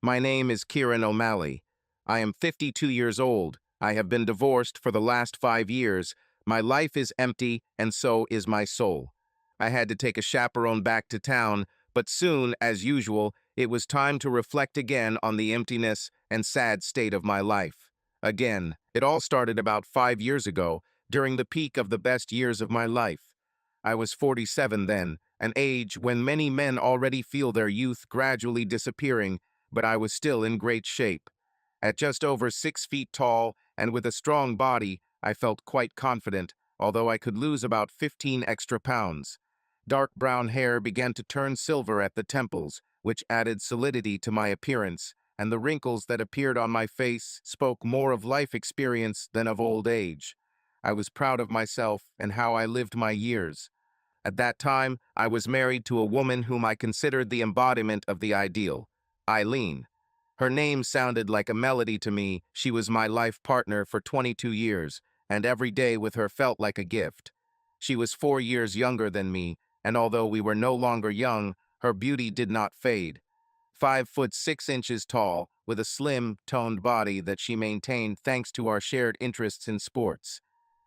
My name is Kieran O'Malley. I am 52 years old. I have been divorced for the last 5 years. My life is empty, and so is my soul. I had to take a chaperone back to town, but soon, as usual, it was time to reflect again on the emptiness and sad state of my life. Again, it all started about 5 years ago, during the peak of the best years of my life. I was 47 then, an age when many men already feel their youth gradually disappearing, but I was still in great shape. At just over 6 feet tall and with a strong body, I felt quite confident, although I could lose about 15 extra pounds. Dark brown hair began to turn silver at the temples, which added solidity to my appearance, and the wrinkles that appeared on my face spoke more of life experience than of old age. I was proud of myself and how I lived my years. At that time, I was married to a woman whom I considered the embodiment of the ideal, Eileen. Her name sounded like a melody to me. She was my life partner for 22 years, and every day with her felt like a gift. She was 4 years younger than me, and although we were no longer young, her beauty did not fade. 5 foot 6 inches tall, with a slim, toned body that she maintained thanks to our shared interests in sports.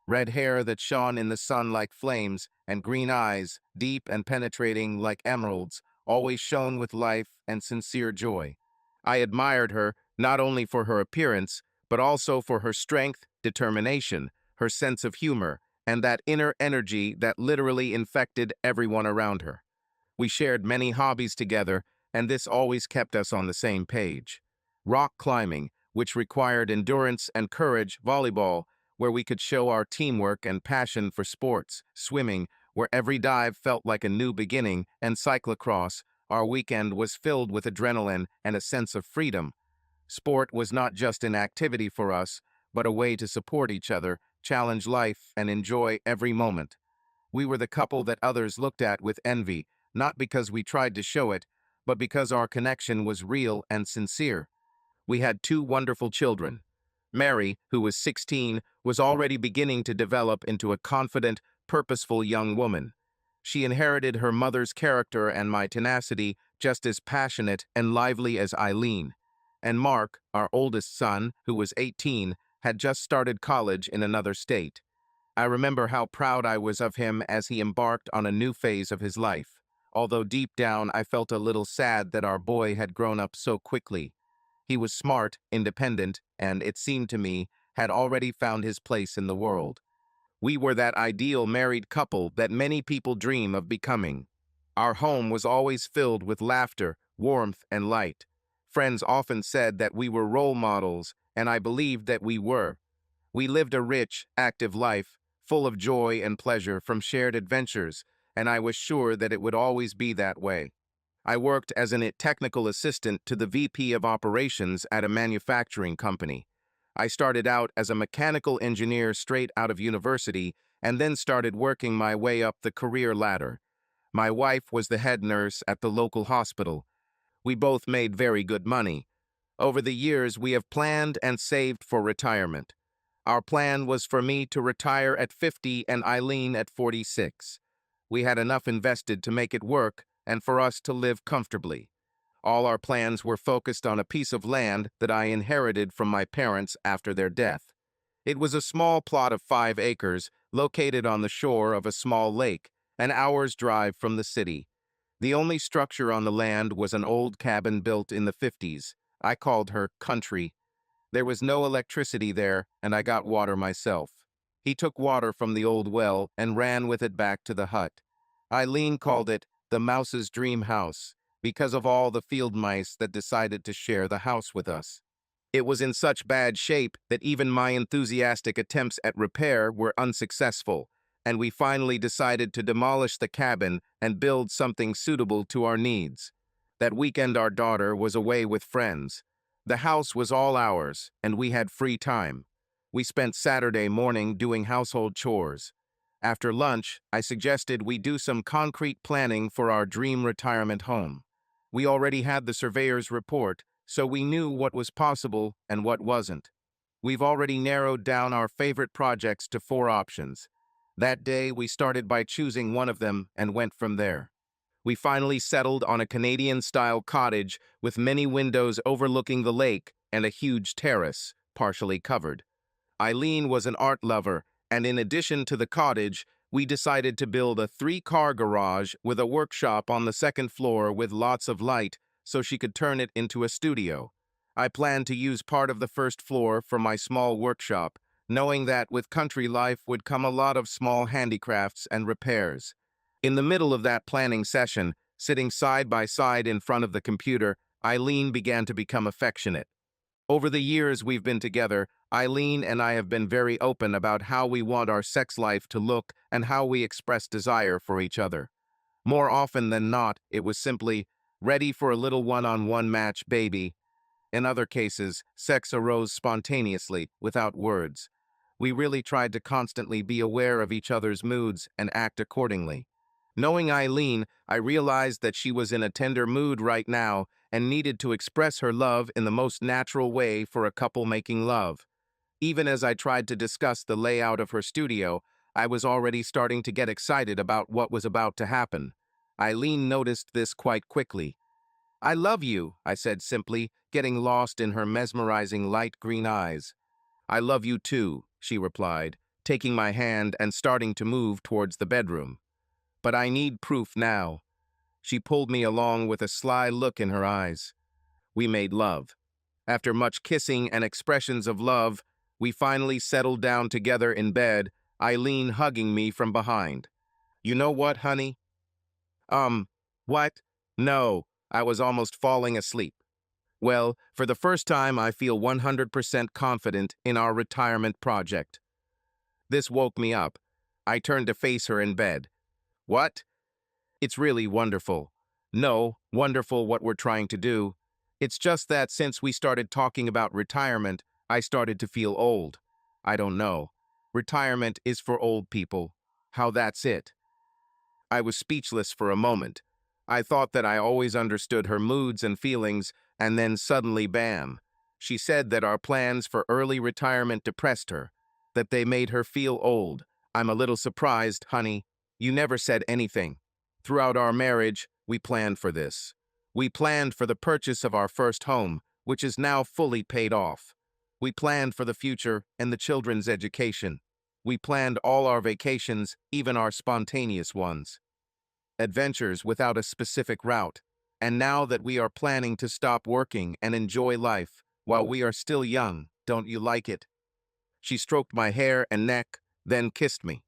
Red hair that shone in the sun like flames, and green eyes, deep and penetrating like emeralds, always shone with life and sincere joy. I admired her not only for her appearance, but also for her strength, determination, her sense of humor, and that inner energy that literally infected everyone around her. We shared many hobbies together, and this always kept us on the same page. Rock climbing, which required endurance and courage, volleyball, where we could show our teamwork and passion for sports, swimming, where every dive felt like a new beginning, and cyclocross, our weekend was filled with adrenaline and a sense of freedom. Sport was not just an activity for us, but a way to support each other, challenge life, and enjoy every moment. We were the couple that others looked at with envy, not because we tried to show it, but because our connection was real and sincere. We had two wonderful children. Mary, who was 16, was already beginning to develop into a confident, purposeful young woman. She inherited her mother's character and my tenacity, just as passionate and lively as Eileen. And Mark, our oldest son, who was 18, had just started college in another state. I remember how proud I was of him as he embarked on a new phase of his life, although deep down I felt a little sad that our boy had grown up so quickly. He was smart, independent, and, it seemed to me, had already found his place in the world. We were that ideal married couple that many people dream of becoming. Our home was always filled with laughter, warmth, and light. Friends often said that we were role models, and I believed that we were. We lived a rich, active life, full of joy and pleasure from shared adventures, and I was sure that it would always be that way. I worked as a technical assistant to the VP of operations at a manufacturing company. I started out as a mechanical engineer straight out of university and then started working my way up the career ladder. My wife was the head nurse at the local hospital. We both made very good money. Over the years, we have planned and saved for retirement. Our plan was for me to retire at 50 and Eileen at 46. We had enough invested to make it work and for us to live comfortably. All our plans were focused on a piece of land that I inherited from my parents after their death. It was a small plot of 5 acres located on the shore of a small lake, an hour's drive from the city. The only structure on the land was an old cabin built in the 50s. I called her country. There was no electricity there, and I got water myself. He took water from the old well and ran with it back to the hut. Eileen called it the mouse's dream house, because of all the field mice that decided to share the house with us. It was in such bad shape that even my enthusiastic attempts at repair were unsuccessful, and we finally decided to demolish the cabin and build something suitable to our needs. That weekend our daughter was away with friends. The house was all ours, and we had free time. We spent Saturday morning doing household chores. After lunch, I suggested we do some concrete planning for our dream retirement home. We already had the surveyor's report, so we knew what was possible and what wasn't. We've already narrowed down our favorite projects to 4 options. That day, we started by choosing one of them and went from there. We finally settled on a Canadian-style cottage with many windows overlooking the lake and a huge terrace, partially covered. Eileen was an art lover, and in addition to the cottage, we decided to build a three-car garage with a workshop on the second floor with lots of light so she could turn it into a studio. I planned to use part of the first floor for my small workshop, knowing that with country life would come a lot of small handicrafts and repairs. In the middle of that planning session, sitting side by side in front of the computer, Eileen began to become affectionate. Over the years we've been together, Eileen and I have been very open about how we want our sex life to look and how we express desire for each other. More often than not, it was simply, ready for a little one-on-one match, baby. In other cases, sex arose spontaneously, without words. We really tried to constantly be aware of each other's moods and act accordingly. Knowing Eileen, I realized that she was in a tender mood right now and needed to express her love in the most natural way for a couple making love. Even as I tried to discuss the layout of her studio, I was already starting to get excited about what was about to happen. Eileen noticed this quite quickly. "I love you," I said simply, getting lost in her mesmerizing light green eyes. "I love you too," she replied, taking my hand and starting to move towards the bedroom. "But I need proof now." She pulled me along with a sly look in her eyes. We made love. After much kissing and expressions of love, we finally settled down together in bed, Eileen hugging me from behind. "You know what, honey?" What? No, I was almost falling asleep. "Well, for the first time, I feel 100% confident in our retirement project." This woke me up. I turned to face her in bed. "What?" "It's really wonderful." "No, wonderful what we're trying to do. It's just that since we started talking about retirement, I started to feel old. I don't know. Retirement is for old people. How that's it." I was speechless for a moment. I thought that I always understood her moods and feelings, and then suddenly, bam. She said that our plans for early retirement depressed her, that they made her feel old. "I'm a little surprised, honey. You never said anything. Throughout our marriage, we planned for this. We planned for the purchase of our first home, which is now fully paid off. We planned for the future and the children's education. We planned all our vacations, even our spontaneous ones. Adventures without a specific route. And now that we are planning to stop working and enjoy life while we are still young, don't you like it?" She stroked my hair and neck, then kissed me.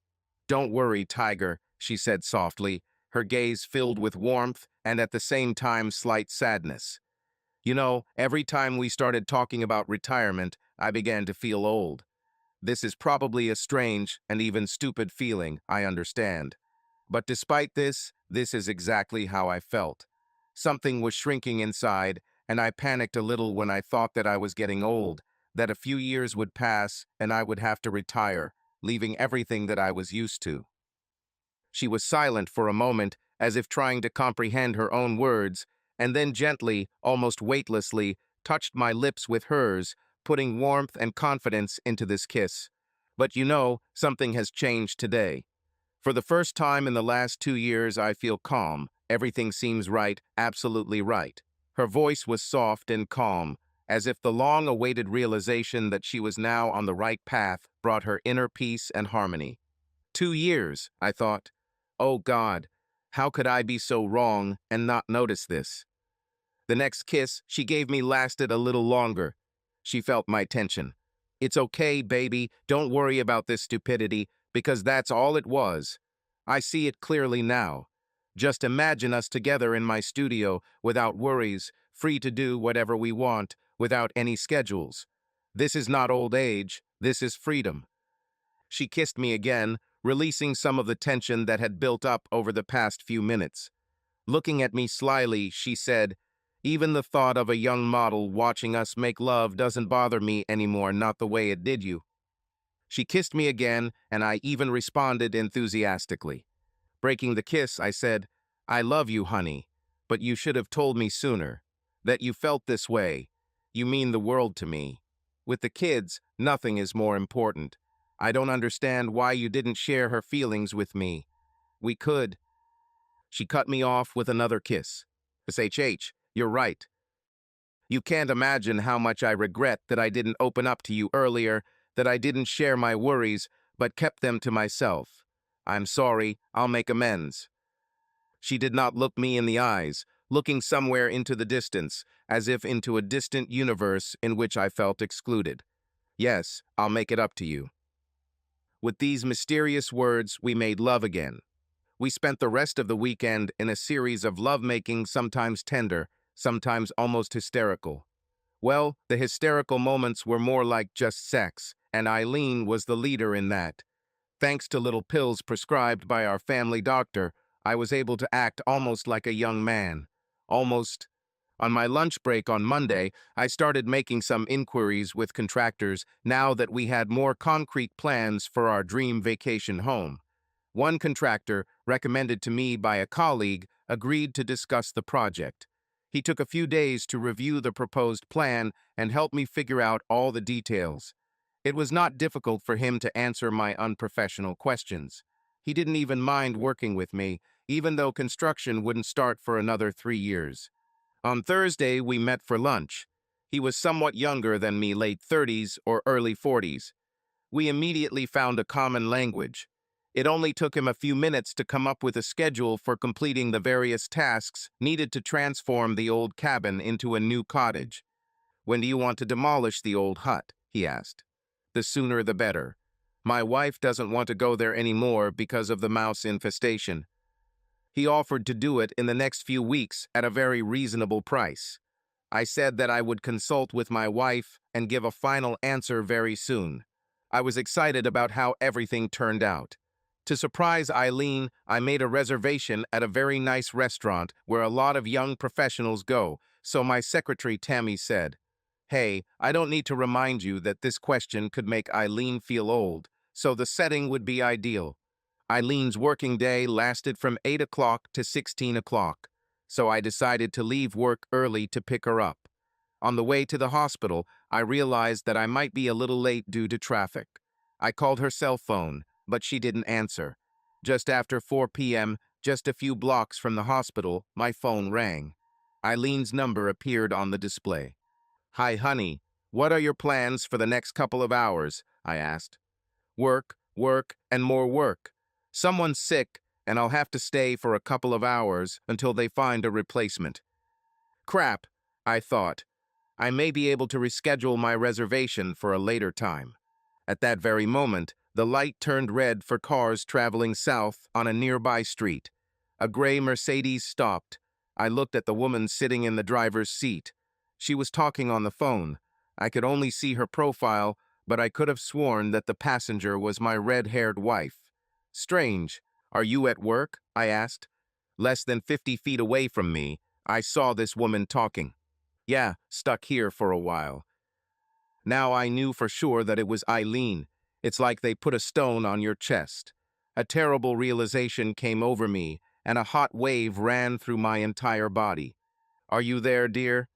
"Don't worry, Tiger," she said softly, her gaze filled with warmth and at the same time slight sadness. "You know, every time we started talking about retirement, I began to feel old. This is probably a strange and even stupid feeling, I understand. But despite this, this is exactly how I felt. Something was shrinking inside, and I panicked a little when I thought that I was getting old, that a few years would pass and I would have to retire, leaving everything that I was used to." She was silent for a moment, as if trying to comprehend her own words, and then gently, almost weightlessly, touched my lips with hers, putting warmth and confidence into this kiss. "But you know, something has changed today. For the first time in the last 2 years, I feel calm. Everything seems right, absolutely right." Her voice was soft and calm, as if the long-awaited realization that she was now on the right path brought her inner peace and harmony. 2 years, I thought. Oh God, how could I be so wrong and not notice this? The next kiss she gave me lasted a little longer. She felt my tension. "It's okay, baby. Don't worry about this stupidity, because that's all it was. I see it clearly now. Just imagine us together in my studio, without worries, free to do whatever we want, without any schedules. This is not old age. This is freedom." She kissed me again, releasing some of the tension that had built up over the past few minutes. Looking at me slyly, she said, "Even the thought of a young model watching us make love doesn't bother me anymore, not the way it did you." She kissed me again, and I even responded enthusiastically. Breaking the kiss, I said, "I love you, honey, but you should have told me sooner. That you felt this way. You mean the world to me. With the kids, nothing is more important. I don't understand why you didn't share her feelings with me. We could." She cut me off with another kiss. "SHH, you're right. You can't imagine how much I regret that I didn't open up to you earlier, that I didn't share my worries, but kept them to myself. I'm sorry, I'll make amends." She did not look me in the eyes, looking somewhere into the distance, as if into a distant universe in which I felt excluded. "Yes, I'll make it up to you." With these mysterious words, we made love again. We spent the rest of the weekend in a series of lovemaking, sometimes tender, sometimes almost hysterical. Well, the hysterical moments were more like just sex, and Eileen was the leader in that. Thanks to little pills prescribed by our family doctor, I was able to act almost like a young man. Almost. On my lunch break on Monday, I started making some inquiries with contractors now that we had more concrete plans for our dream vacation home. One contractor, recommended to me by a colleague, agreed to discuss the project. He took a few days to review the proposed plan and help me figure out all the details. It was not difficult for him to answer my unprofessional questions. He didn't even mind working with me, even though construction wouldn't start for another 3 years. On Thursday, we met for lunch. He was somewhat younger than me, late 30s or early 40s. We immediately found a common language. It only took him a few minutes to come up with a schedule for completing the various tasks needed to transform the old cabin into a new cottage. "When do you want to demolish the old hut?" he asked. "The sooner the better. My wife doesn't want to go there anymore because of the mouse infestation." He offered to do it in the next few weeks at a very reasonable price. I said that I would consult with my wife and give a final answer very soon. I was excited about how everything turned out. To surprise Eileen, I made a reservation at a very nice restaurant where a lot of young professionals go, so my secretary Tammy said, "Hey, I don't need to remind you that this question could make Eileen feel old, so the setting would be ideal." Eileen's working day lasted from 8 o'clock to 16 o'clock, so I decided to leave work early to pick her up. On the way to the hospital, I realized that I might be a little late due to traffic. I called her cell phone, but she didn't answer. Just after 4 p.m., just a few blocks from the hospital, my phone rang. Eileen's number appeared on the display. "Hi, honey. What are your plans for the next couple of hours?" I asked. "Work, work, and more work. Someone's sick, and I'll have to stay for a couple of hours until they find a replacement." Crap, I thought. I may be able to reschedule my reservation for a later time. At that very moment, the light turned red for cars traveling south on a nearby street. A gray Mercedes stopped. I looked at the woman sitting in the driver's seat. She was talking on the phone. I could only see her profile, but I could have sworn that the passenger was my red-haired wife. "Strange. Are you at work?" I asked. Less than 50 feet away from me, I saw this woman talking. "Yeah, stuck here for a while." Now I knew for sure that it was Eileen. It's like they put a stone on your chest. A terrible realization came over me, and a hot wave ran through my entire body. "Are you there, dear?"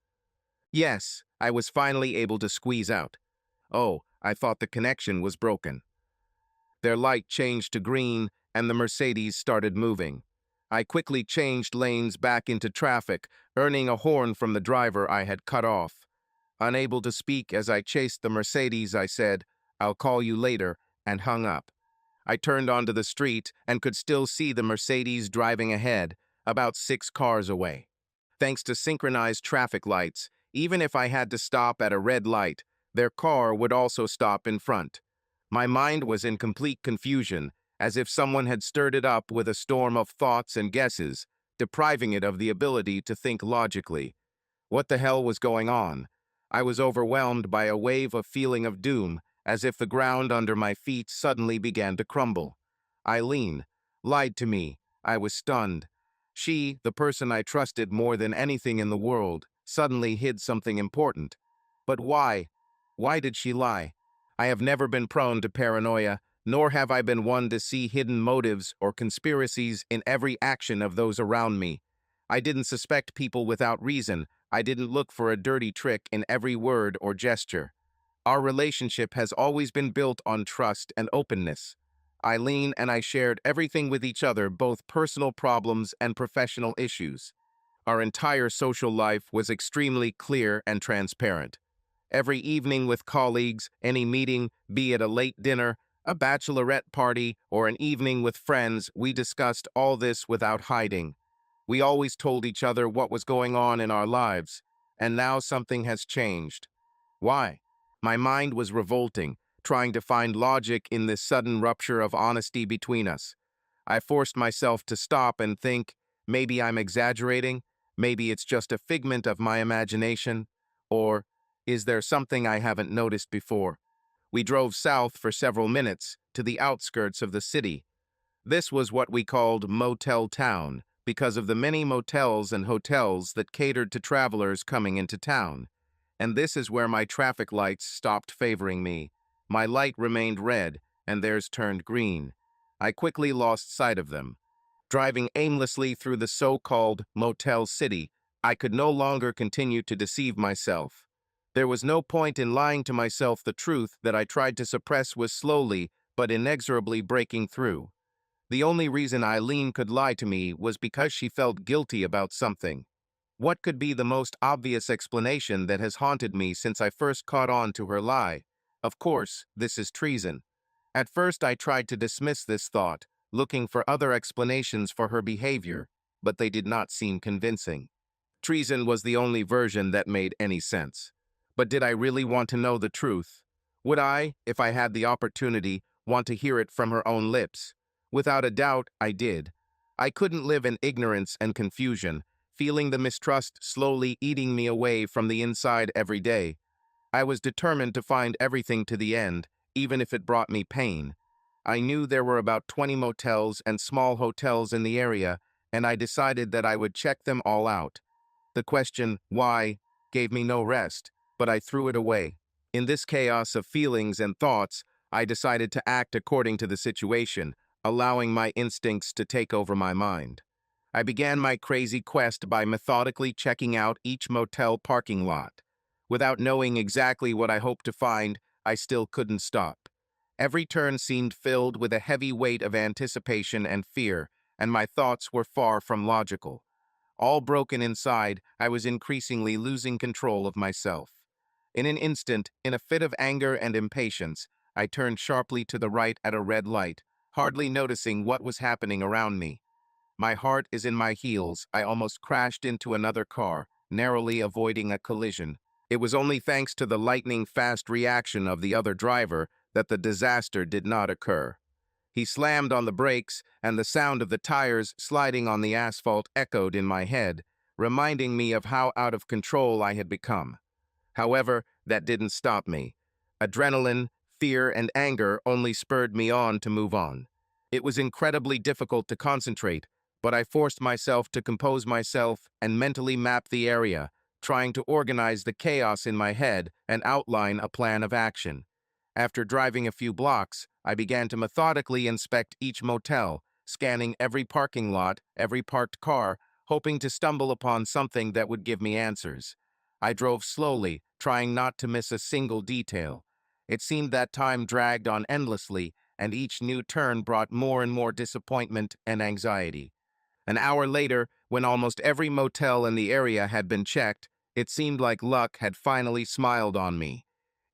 "Yes," I was finally able to squeeze out. "Oh, I thought the connection was broken." Their light changed to green, and the Mercedes started moving. I quickly changed lanes back into traffic, earning a horn from the driver I had cut off. Unable to speak as I chased the Mercedes, I said, "I'll call you later," and hung up. I turned onto the street and could still see the Mercedes driving ahead, about 6 cars away. Thanks to synchronized traffic lights, even if I had to stop at a red light, their car would also stop in front. My mind was in complete confusion, as if someone had stirred it up with a storm of thoughts and guesses, depriving it of the ability to think logically. What the hell was going on? I was overwhelmed by a wave of feeling of doom, as if the ground under my feet suddenly began to crumble. Eileen lied to me. I was stunned. She, the person I trusted more than anything in the world, suddenly hid something important. But why? Why did she lie? I have never been prone to paranoia, nor have I been one to see hidden motives or conspiracies in every action of those around me. I didn't suspect people without reason. I didn't look for a dirty trick in every word or gesture. Our relationship has always been built on trust and openness. Eileen and I shared everything with each other, both personal problems and professional issues. Our entire social life was extremely clear and transparent. Every evening with colleagues, any meeting, be it a late dinner, a bachelorette party, or an evening with friends, we discussed all this without hiding. We always told each other what was going on in our lives, and now something has changed. Why? My mind was revolting, trying to find logic in this sudden rupture of honesty between us. I forced myself to stop and think, maybe I'm exaggerating, maybe it's just a figment of my imagination, or is there something I haven't noticed before? We drove south for several minutes to the outskirts of the city. This was what we called Motel Town because of the many motels and hotels that catered to travelers coming into town. And this is where my traffic lights stopped favoring me. My light remained red, and theirs turned green. I quickly lost sight of them. Driving aimlessly through the so-called Motel City, I could no longer continue to deceive myself. There was no point in lying to myself. The truth that I tried to suppress was slowly but inexorably breaking through. The only reason Eileen could lie to me was because she felt guilty about something. What could be the most obvious explanation that has haunted me since I first caught on to her lie? Of course, this is treason. At first I tried to dismiss this thought, looking for other explanations for her behavior, but they did not seem convincing. Treason was the only version that made any sense. But did I really want to know the truth? Would I, if I had the opportunity, want to hear it from her own lips? Without a doubt, I did. I couldn't live in ignorance and confusion, feeling the mistrust slowly eating me away from the inside every day. I was determined to find everything to the end, even if it brought me pain. I knew there were about 20 motels and small hotels in the area, and I decided that I would check them all out. The question, why, gave me no rest, but I threw it away. In this chaos of feelings and thoughts, I decided to act according to the situation, allowing my instincts to take over my mind. I began my crazy quest by methodically checking out each motel parking lot. Without knowing exactly what I hoped to find, I still couldn't stop. Every turn seemed filled with a heavy weight of anticipation and fear, and my thoughts were far from logical. All broken inside, I was increasingly losing control of myself. In an instant, in a fit of anger and impatience, I turned sharply to the right at a red light, hardly noticing what was happening around me. My heart is in my heels. I almost crashed into another car, narrowly avoiding a collision. It was only thanks to the lightning-fast reaction of the other driver that the disaster did not occur. He slammed on the brakes, and the sound of the tires sliding on the asphalt echoed in my head, reminding me of how out of control I had become. However, that didn't stop me. Adrenaline, fear, and anger only spurred me on to move on. It was incredibly difficult to concentrate, but I forced myself to compose myself and mentally map the area, trying to organize the chaos in my head and outline a plan of action. After driving a few blocks, I began to methodically inspect each motel, scanning every parking lot, every parked car, hoping to stumble upon something that would give me answers. I drove slowly, trying not to miss a single detail. It seemed that time dragged on endlessly, and each new turn brought more and more disappointment and anxiety. An hour later, when almost every motel in the area had been checked, it seemed like luck had finally smiled on me.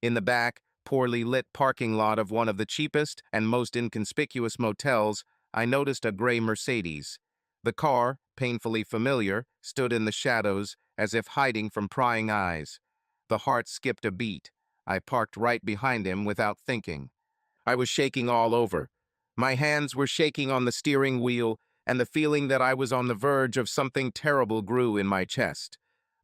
In the back, poorly lit parking lot of one of the cheapest and most inconspicuous motels, I noticed a gray Mercedes. The car, painfully familiar, stood in the shadows, as if hiding from prying eyes. The heart skipped a beat. I parked right behind him without thinking. I was shaking all over. My hands were shaking on the steering wheel, and the feeling that I was on the verge of something terrible grew in my chest.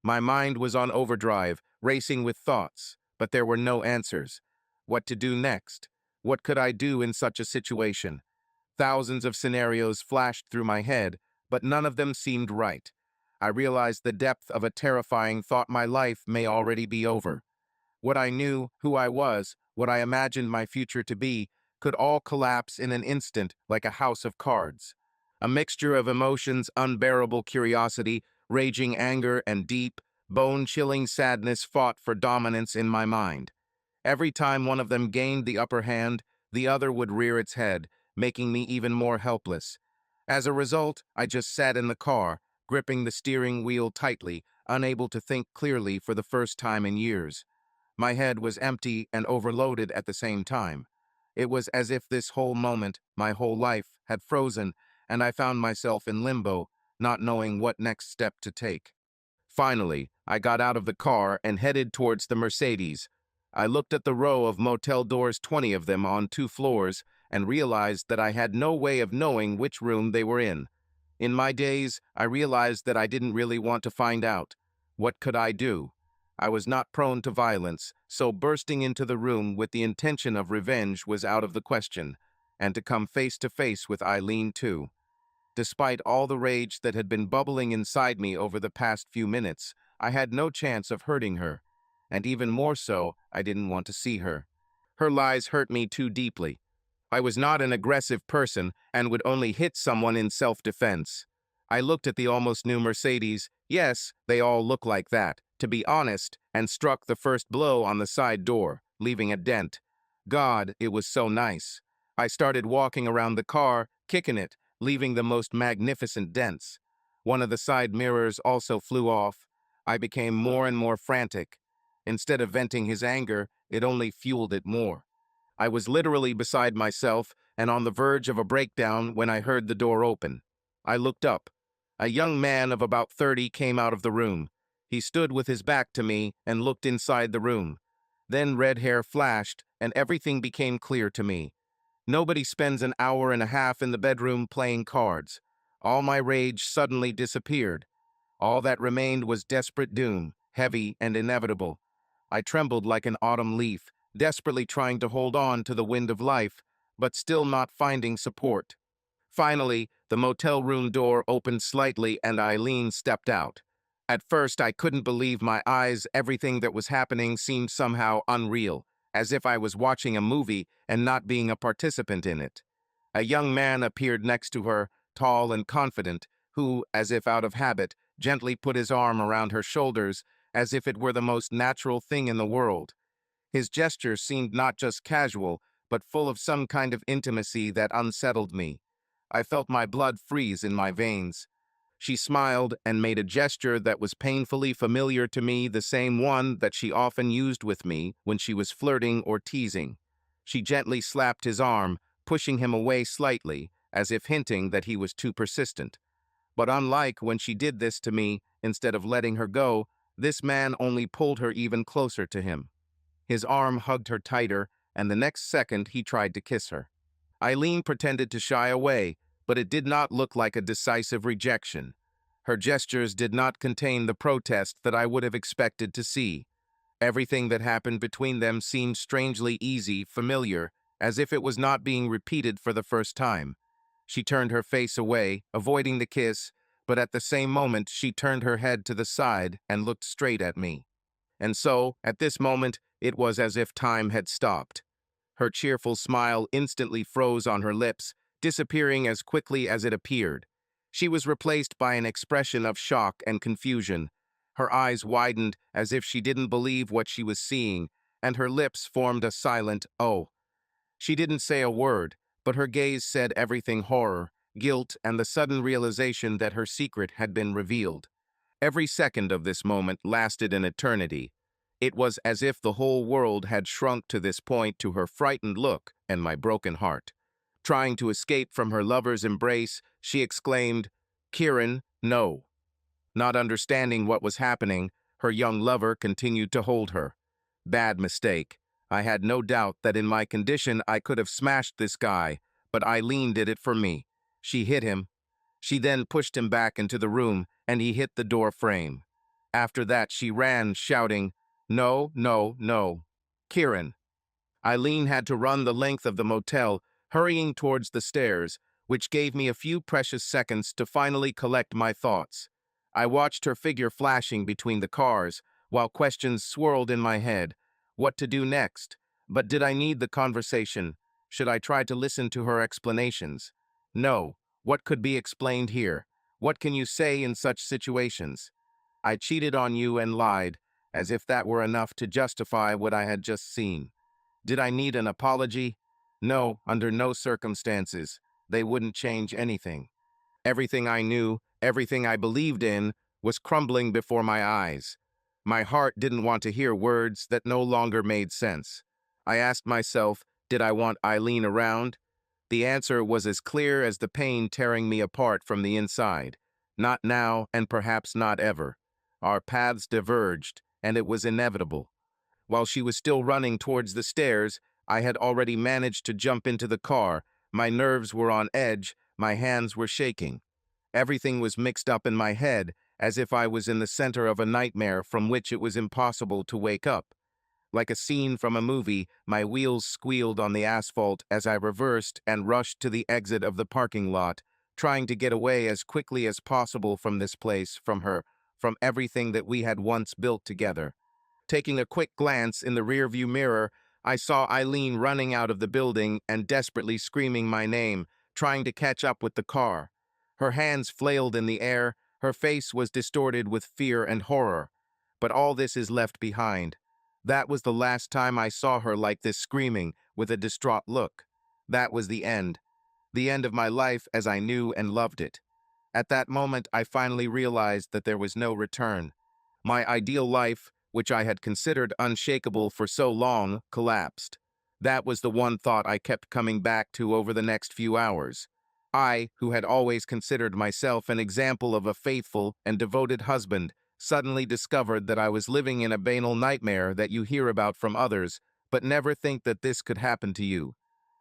My mind was on overdrive, racing with thoughts, but there were no answers. What to do next? What could I do in such a situation? Thousands of scenarios flashed through my head, but none of them seemed right. I realized the depth of a terrifying thought: my life may already be over. What I knew, who I was, what I imagined my future to be, could all collapse in an instant like a house of cards. A mixture of emotions, unbearable curiosity, raging anger, and deep, bone-chilling sadness fought for dominance in my mind. Every time one of them gained the upper hand, the other would rear its head, making me even more helpless. As a result, I just sat in the car, gripping the steering wheel tightly, unable to think clearly for the first time in years. My head was empty and overloaded at the same time. It was as if this whole moment, my whole life, had frozen, and I found myself in limbo, not knowing what next step to take. Finally, I got out of the car and headed towards the Mercedes. I looked at the row of motel doors, 20 of them on 2 floors, and realized that I had no way of knowing which room they were in. In my days, I realized that I didn't really want to find out. What could I do? I was not prone to violence, so bursting into the room with the intention of revenge was out of the question, and to come face to face with Eileen too. Despite all the rage that had been bubbling inside me over the past few minutes, I had no chance of hurting her. And even more so, I didn't want to see her. Her lies hurt me too deeply. I was not an aggressive person and would only hit someone in self-defense. I looked at the almost new Mercedes. Yes, they all look like that, to be honest, and struck the first blow on the side door, leaving a dent. God, it was so nice. I started walking around the car, kicking it, leaving the most magnificent dents. One of the side mirrors also flew off. I became more and more frantic. Instead of venting his anger, it only fueled it more. I was literally beside myself and on the verge of a breakdown when I heard the door open. I looked up. A young man of about 30 came out of the room. He stood with his back to me and looked inside the room. Then red hair flashed, and everything became clear to me. Nobody spends an hour and a half in the bedroom playing cards. All my rage suddenly disappeared. All that remained was desperate doom, heavy and inevitable. I trembled like an autumn leaf, desperately trying to hold on to the wind of life, but still not finding support. Finally, the motel room door opened slightly and Eileen stepped out. At first, I couldn't believe my eyes. Everything that was happening seemed somehow unreal, as if I was watching a movie and not being a participant in it. A young man appeared next to her, tall and confident, who, as if out of habit, gently put his arm around her shoulders as if it were the most natural thing in the world. His gesture seemed not just casual, but full of some kind of intimacy that unsettled me. I felt my blood freeze in my veins. She smiled and made a gesture that was painfully familiar to me, the same one that she often used with me when she was flirting or teasing. She gently slapped his arm, pushing him away slightly, as if hinting that he was too persistent. But unlike when she did this to me, instead of letting her go, this man only pulled her even closer to him. His arm hugged her tighter, and the next second he tried to kiss her. Eileen pretended to shy away, but it did not look like a decisive rejection. Her gestures did not contain the protest that I would have expected to see. Everything that happened between them seemed strangely easy, familiar, as if it was not being repeated for the first time. She turned her face away, avoiding the kiss, but at the same moment she turned her head to the side and looked straight at me. And so, at this moment, it was as if time had stopped. Her cheerful smile instantly froze on her lips, disappearing as quickly as it appeared. She was replaced by an expression of shock and confusion. Her eyes widened as if she didn't believe what she was seeing, and her lips formed a silent "oh." She didn't say a word, but her gaze said everything: horror, guilt, and the sudden realization that her secret had been revealed. Every second of this moment lasted an eternity. It was as if the whole world had shrunk to this point, to her frightened look and my broken heart. Trying to escape from her lover's embrace, she exclaimed, "Kieran, no." Not understanding what was happening, her young lover continued to hold her. Bad mistake. I had no doubt that in my condition I could have smashed this guy, but Eileen did it for me. She hit him. She then pushed him back into the room, and he hit the door frame. After that, she ran, shouting, "No, no, no. Kieran." Eileen had to run the length of the motel, hurrying towards the stairs, which gave me a few precious seconds to finally collect my thoughts. I watched her figure flashing between the cars, while questions swirled in my head. What to do next? But did I need the conversation? Should I try to listen to her explanations? No. What could be explained here? What can you say in such situations? I cheated on you and lied, as if that were enough to justify what I had just seen. Did I need an apology? No, under no circumstances. They wouldn't change anything. Everything I knew, everything I believed in, was crumbling before my eyes. My heart didn't want to hear words that no longer made sense. I asked myself, did I want Eileen around? The answer was as clear as the pain tearing me apart from the inside. Not now, and perhaps not ever. Our paths diverged, and it was inevitable. While she was still running towards the stairs, I had already managed to jump into the car. My nerves were on edge, my hands were shaking. Everything was mixed up in my head, as if I was in the center of a nightmare from which it was impossible to wake up. Like a scene from a movie, my wheels squealed on the asphalt as I reversed and rushed to the exit of the parking lot, trying to get away as quickly as possible from this place, from her, from everything that we had once built together. Taking a quick glance in the rearview mirror, I saw Eileen running out of the building and desperately screaming my name, trying to catch up with the car. Her hands flailed in the air, her face was distorted with fear and horror. But all this is left behind. That was the last time I saw her like this, screaming, with a distraught look. That was the end of my life as I knew and loved it. At that moment, I finally realized that there was no return. My ideal life, which I had considered unshakable for so long, collapsed. That was the one thought I kept coming back to over the next few hours. I, who had always considered myself an example of a faithful and devoted husband, suddenly discovered that I was living in a banal nightmare that you hear about from others, but never think that this could happen to you.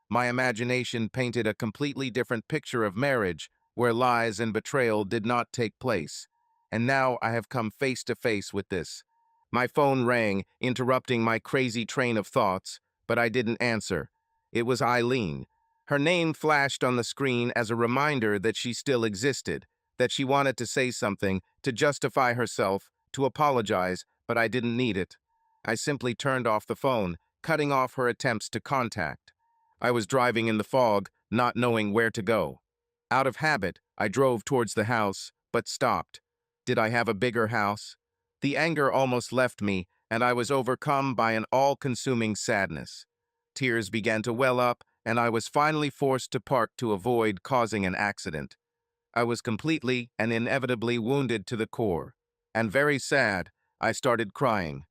My imagination painted a completely different picture of marriage, where lies and betrayal did not take place. And now I have come face to face with this. My phone rang, interrupting my crazy train of thoughts, but I didn't answer. It was Eileen. Her name flashed on the screen as a reminder that she still existed, that she wanted to say something, to justify herself, to apologize, but I didn't need it. I simply turned off the phone, cutting off her attempts to contact. I was driving in the fog, not knowing where to go. Out of habit, I drove towards the house, but stopped. Did I have a bigger house? The anger almost left me, and I was overcome by an all-consuming sadness. Tears began to well up, and I was finally forced to park to avoid causing an accident. I was completely and inevitably wounded to the core. And very sad, I started crying.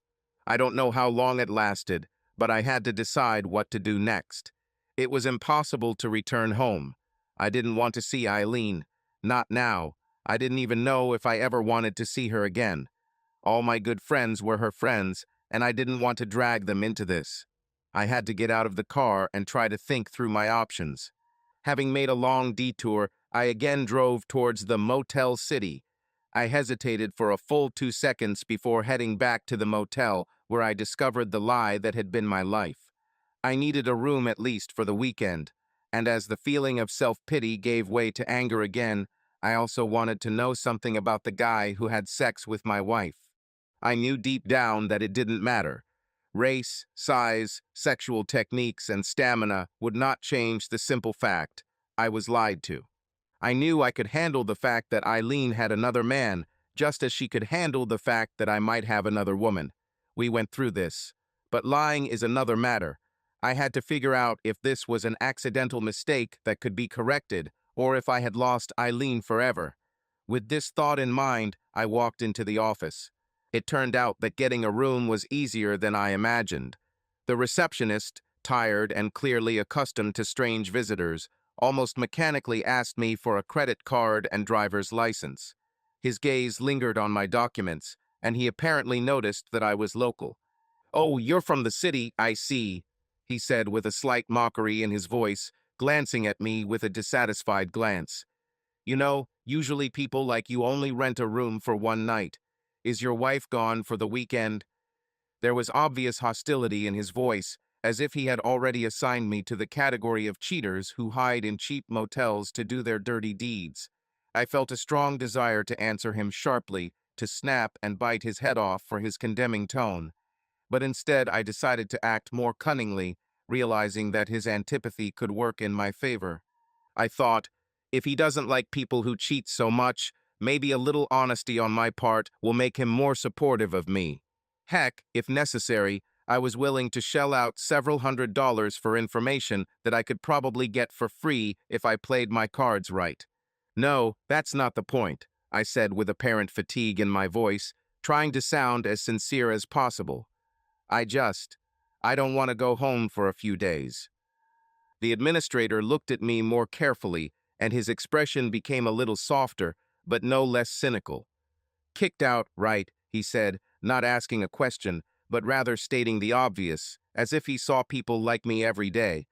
I don't know how long it lasted, but I had to decide what to do next. It was impossible to return home. I didn't want to see Eileen. Not now. I didn't even know if I ever wanted to see her again. All my good friends were her friends, and I didn't want to drag them into this. I had to get out of the car and try to think through my options. Having made a long detour, I again drove towards the Motel City. I hesitated for a full 2 seconds before heading back to the motel where I discovered the lie that had been my life. I needed a room at least for the weekend, and as the feeling of self-pity gave way to anger again, I also wanted to know something about the guy who had sex with my wife. I knew deep down that it didn't matter. Race, size, sexual techniques, and stamina would not change the simple fact I was lied to. I knew I could handle the fact that Eileen had another man, just as she could handle the fact that I might have another woman. We went through this. But lying is another matter. I had to figure out if this was an accidental mistake that could be corrected, or if I had lost Eileen forever. With this thought in mind, I walked into the office. It turned out that getting a room was easier than I imagined. The receptionist, tired and clearly accustomed to strange visitors, almost mechanically asked me for a credit card and driver's license. His gaze lingered on my documents, and he apparently noticed that I was local. "Oh, you're from the city, I see," he said with a slight mockery in his voice, glancing at me with a dissatisfied glance. "You know, usually people like you only rent a room for one night. Is your wife gone for the weekend?" There was obvious hostility in his voice, as if he had already assigned me to the category of cheaters who hide in cheap motels to do their dirty deeds. I felt a strong desire to answer him sharply, to snap and bite his head off for his condemning tone. But instead I decided to act more cunningly, realizing that his antipathy could work in my favor. I thought, if he doesn't like people who cheat so much, maybe a little honesty on my part will make him more supportive of me. Heck, if necessary, I was willing to shell out several $100s for information that I could probably get for free if I played my cards right. No, that's not the point, I said with apparent fatigue in my voice, trying to sound as sincere as possible. I don't want to go home for a few days. The administrator looked at me more carefully, and his expression became a little softer, but no less cynical. Kicked out, right, he said, not asking a question, but rather stating the obvious, as if he saw people like me every day.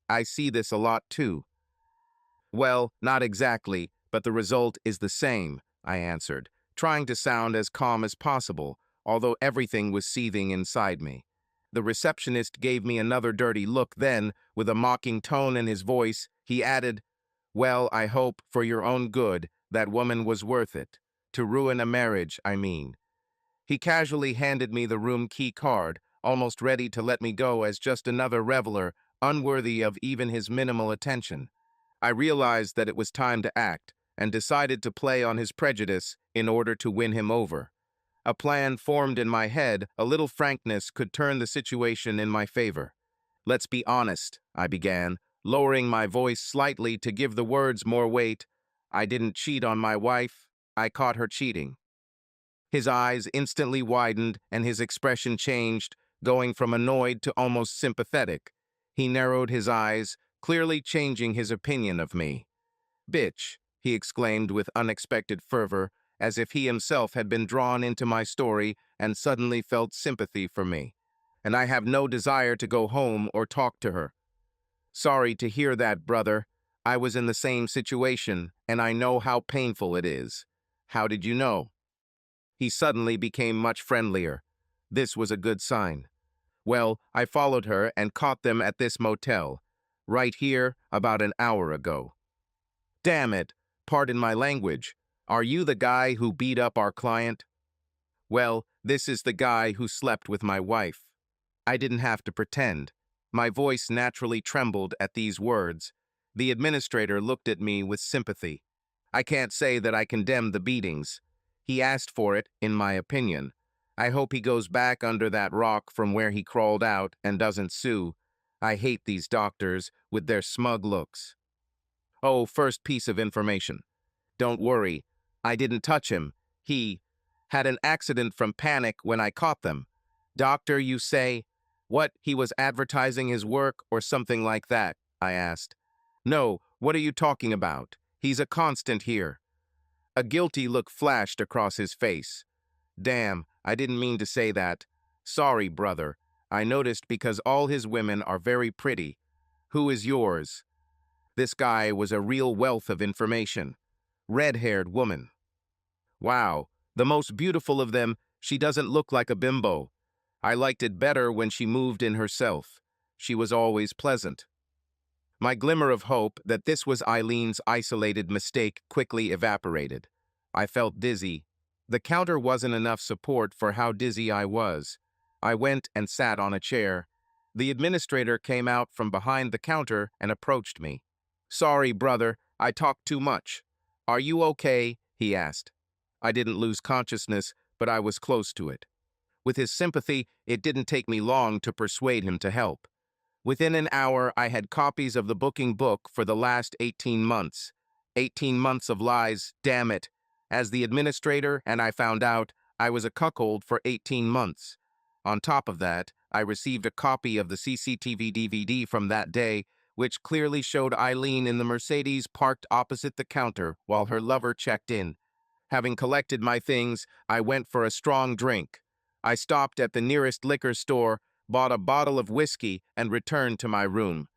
I see this a lot too. Well, not exactly, but the result is the same, I answered, trying to sound as calm as possible, although everything was seething inside me. The receptionist gave me another dirty look then, with a mocking tone in his voice, he added, "Well, I hope, for your own good, that woman was worth it. To ruin a marriage, I mean." He casually handed me the room key card, almost ready to let me go as just another reveler, unworthy of even his minimal attention. I realized that it was time to act, and decided to play on his prejudice in order to win him over. A plan formed in my head, a little frankness could turn the situation in my favor. "Let's be honest," I began, lowering my voice slightly to give the words more weight. "I didn't cheat on my wife. I caught her cheating." His eyes instantly widened and his expression changed, going from annoyed to almost sympathetic. He narrowed his eyes, clearly changing his opinion of me. "Bitch," he exclaimed with unexpected fervor, as if he himself had been drawn into my story and suddenly felt sympathy for me. "And I have no desire to go home or talk to her." "Sorry to hear that, brother. I was in the same situation, and I know how painful it is." "How did you know?" He suddenly became much friendlier. This was a good sign. "Well, I followed her and caught them at this motel. Right here, about an hour ago." "Damn it, pardon my language. Are you the guy who beat up our client?" "Well, this is the guy who slept with my wife." I didn't have to pretend. My voice naturally trembled at these words. The administrator looked at me with sympathy. "I can't say that I condemn the beatings. He asked for it, in my opinion. I hope he goes back under that rock from where he crawled out and doesn't sue. I hate these doctors with their smug looks." "Oh, first piece of information. Don't worry, I didn't touch him. He had an accident from panic when I caught them." "Doctor, you say? What, he was advertising his work or something like that?" I asked. "No, what are you talking about? He's a constant here." A guilty look flashed across his face. "Damn, I didn't mean to say that. Sorry, brother. I noticed because all his women are very pretty. Who is yours?" This guy was a real wealth of information. "Red-haired woman." "Wow, the most beautiful of them. She doesn't look like a bimbo. I liked it better when she moved in herself. She was always pleasant." My glimmer of hope that this was Eileen's isolated mistake quickly evaporated. I felt dizzy. The counter wasn't enough support for how dizzy I was. I went and sat on a chair. The administrator came out from behind the counter and approached me. "Sorry, brother, I talked too much. Are you okay?" he asked. I didn't lose consciousness, but I was close to it. With his sympathy, it didn't take me long to persuade him to help. Within an hour, I had copies of the booking book for the last 18 months. 18 months of lies, damn it. As the administrator, and I found out, I was a cuckold for 18 months. On top of that, I received a copy of the CCTV DVD from that day, which clearly showed Eileen in the Mercedes parked opposite the counter while her lover checked in. Having collected my things, I went for a strong drink. I stopped at the nearest liquor store, bought a bottle of whiskey, and returned to my room.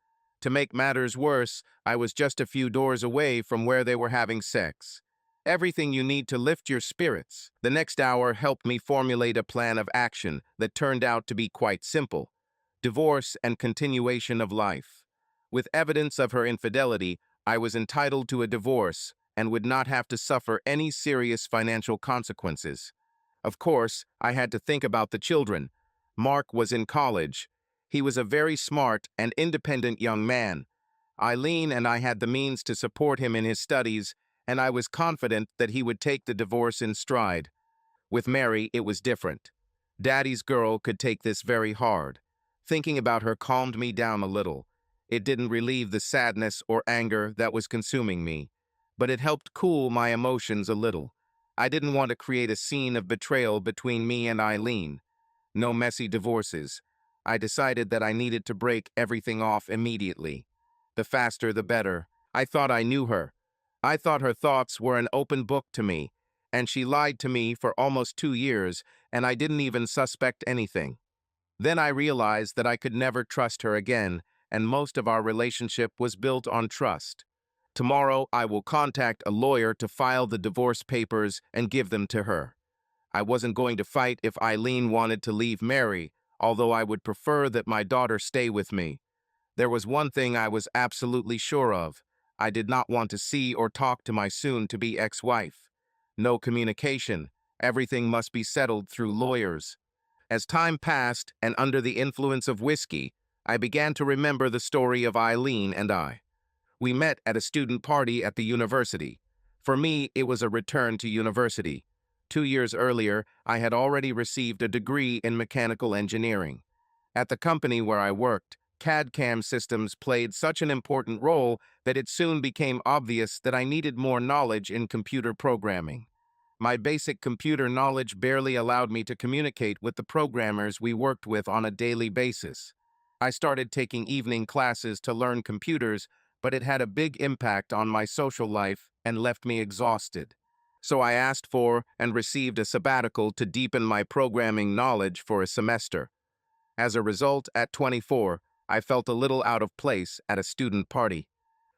To make matters worse, I was just a few doors away from where they were having sex. Everything you need to lift your spirits. The next hour helped me formulate a plan of action that turned out to be quite simple: divorce and continuation of life. With evidence of her infidelity, I was entitled to a divorce and would not have to suffer any serious financial consequences. Of course, I had to think about the children. Mark was in college. He was a very smart and independent young man. Eileen and I had the means to support him in his studies, and I was confident that he would take the divorce in stride. With Mary, it was different. Daddy's girl could take this very hard. Thinking about her calmed me down a little. It didn't relieve the sadness or anger that was consuming me, but it helped cool my emotions a little. I didn't want to create a scene of betrayal between me and Eileen. No messy divorces. I decided that I needed to break everything off immediately. The faster the better. I thought I knew her. I thought her thoughts were an open book to me, and she lied to me for almost 2 years, and I didn't even suspect anything. Then I realized that I could never trust her again, and most of our relationship was built on trust. Tomorrow, I will contact a lawyer to file the divorce papers and give them to her. I wasn't going to fight if Eileen wanted to leave Mary, although I would prefer that my daughter stay with me. There was one thing I was absolutely sure of. I did not want to see or talk to my soon-to-be ex-wife. No communication. Everything must be settled through lawyers. As time passed, and under the influence of whiskey, I began to remember the story of Eileen and I. We met at a student party at the university. For me, it was a return to university. 2 years earlier, I had already received a degree in mechanical engineering. At the company where I worked, CAD/CAM systems played such an important role that it soon became obvious that I needed more knowledge in computer programming. My basic computer knowledge barely allowed me to communicate with the programmers we worked with on a daily basis. I started taking evening classes to learn computers, but it had a big impact on my social life and left me exhausted. So I asked for and received a sabbatical to deepen my programming knowledge for a semester. As a result, at 24, I felt a little out of place at a student party.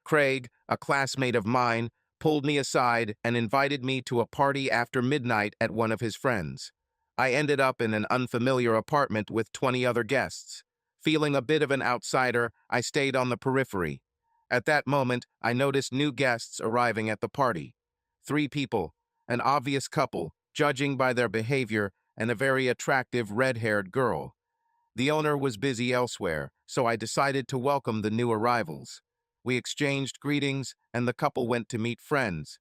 Craig, a classmate of mine, pulled me aside and invited me to a party after midnight at one of his friends. I ended up in an unfamiliar apartment with 20 other guests. Feeling a bit of an outsider, I stayed on the periphery. At that moment, I noticed new guests arriving at the party. 3 people, an obvious couple, judging by their behavior, and a very attractive red-haired girl. The owner was busy elsewhere, so I decided to welcome the new arrivals. We exchanged greetings, and the couple went to meet friends.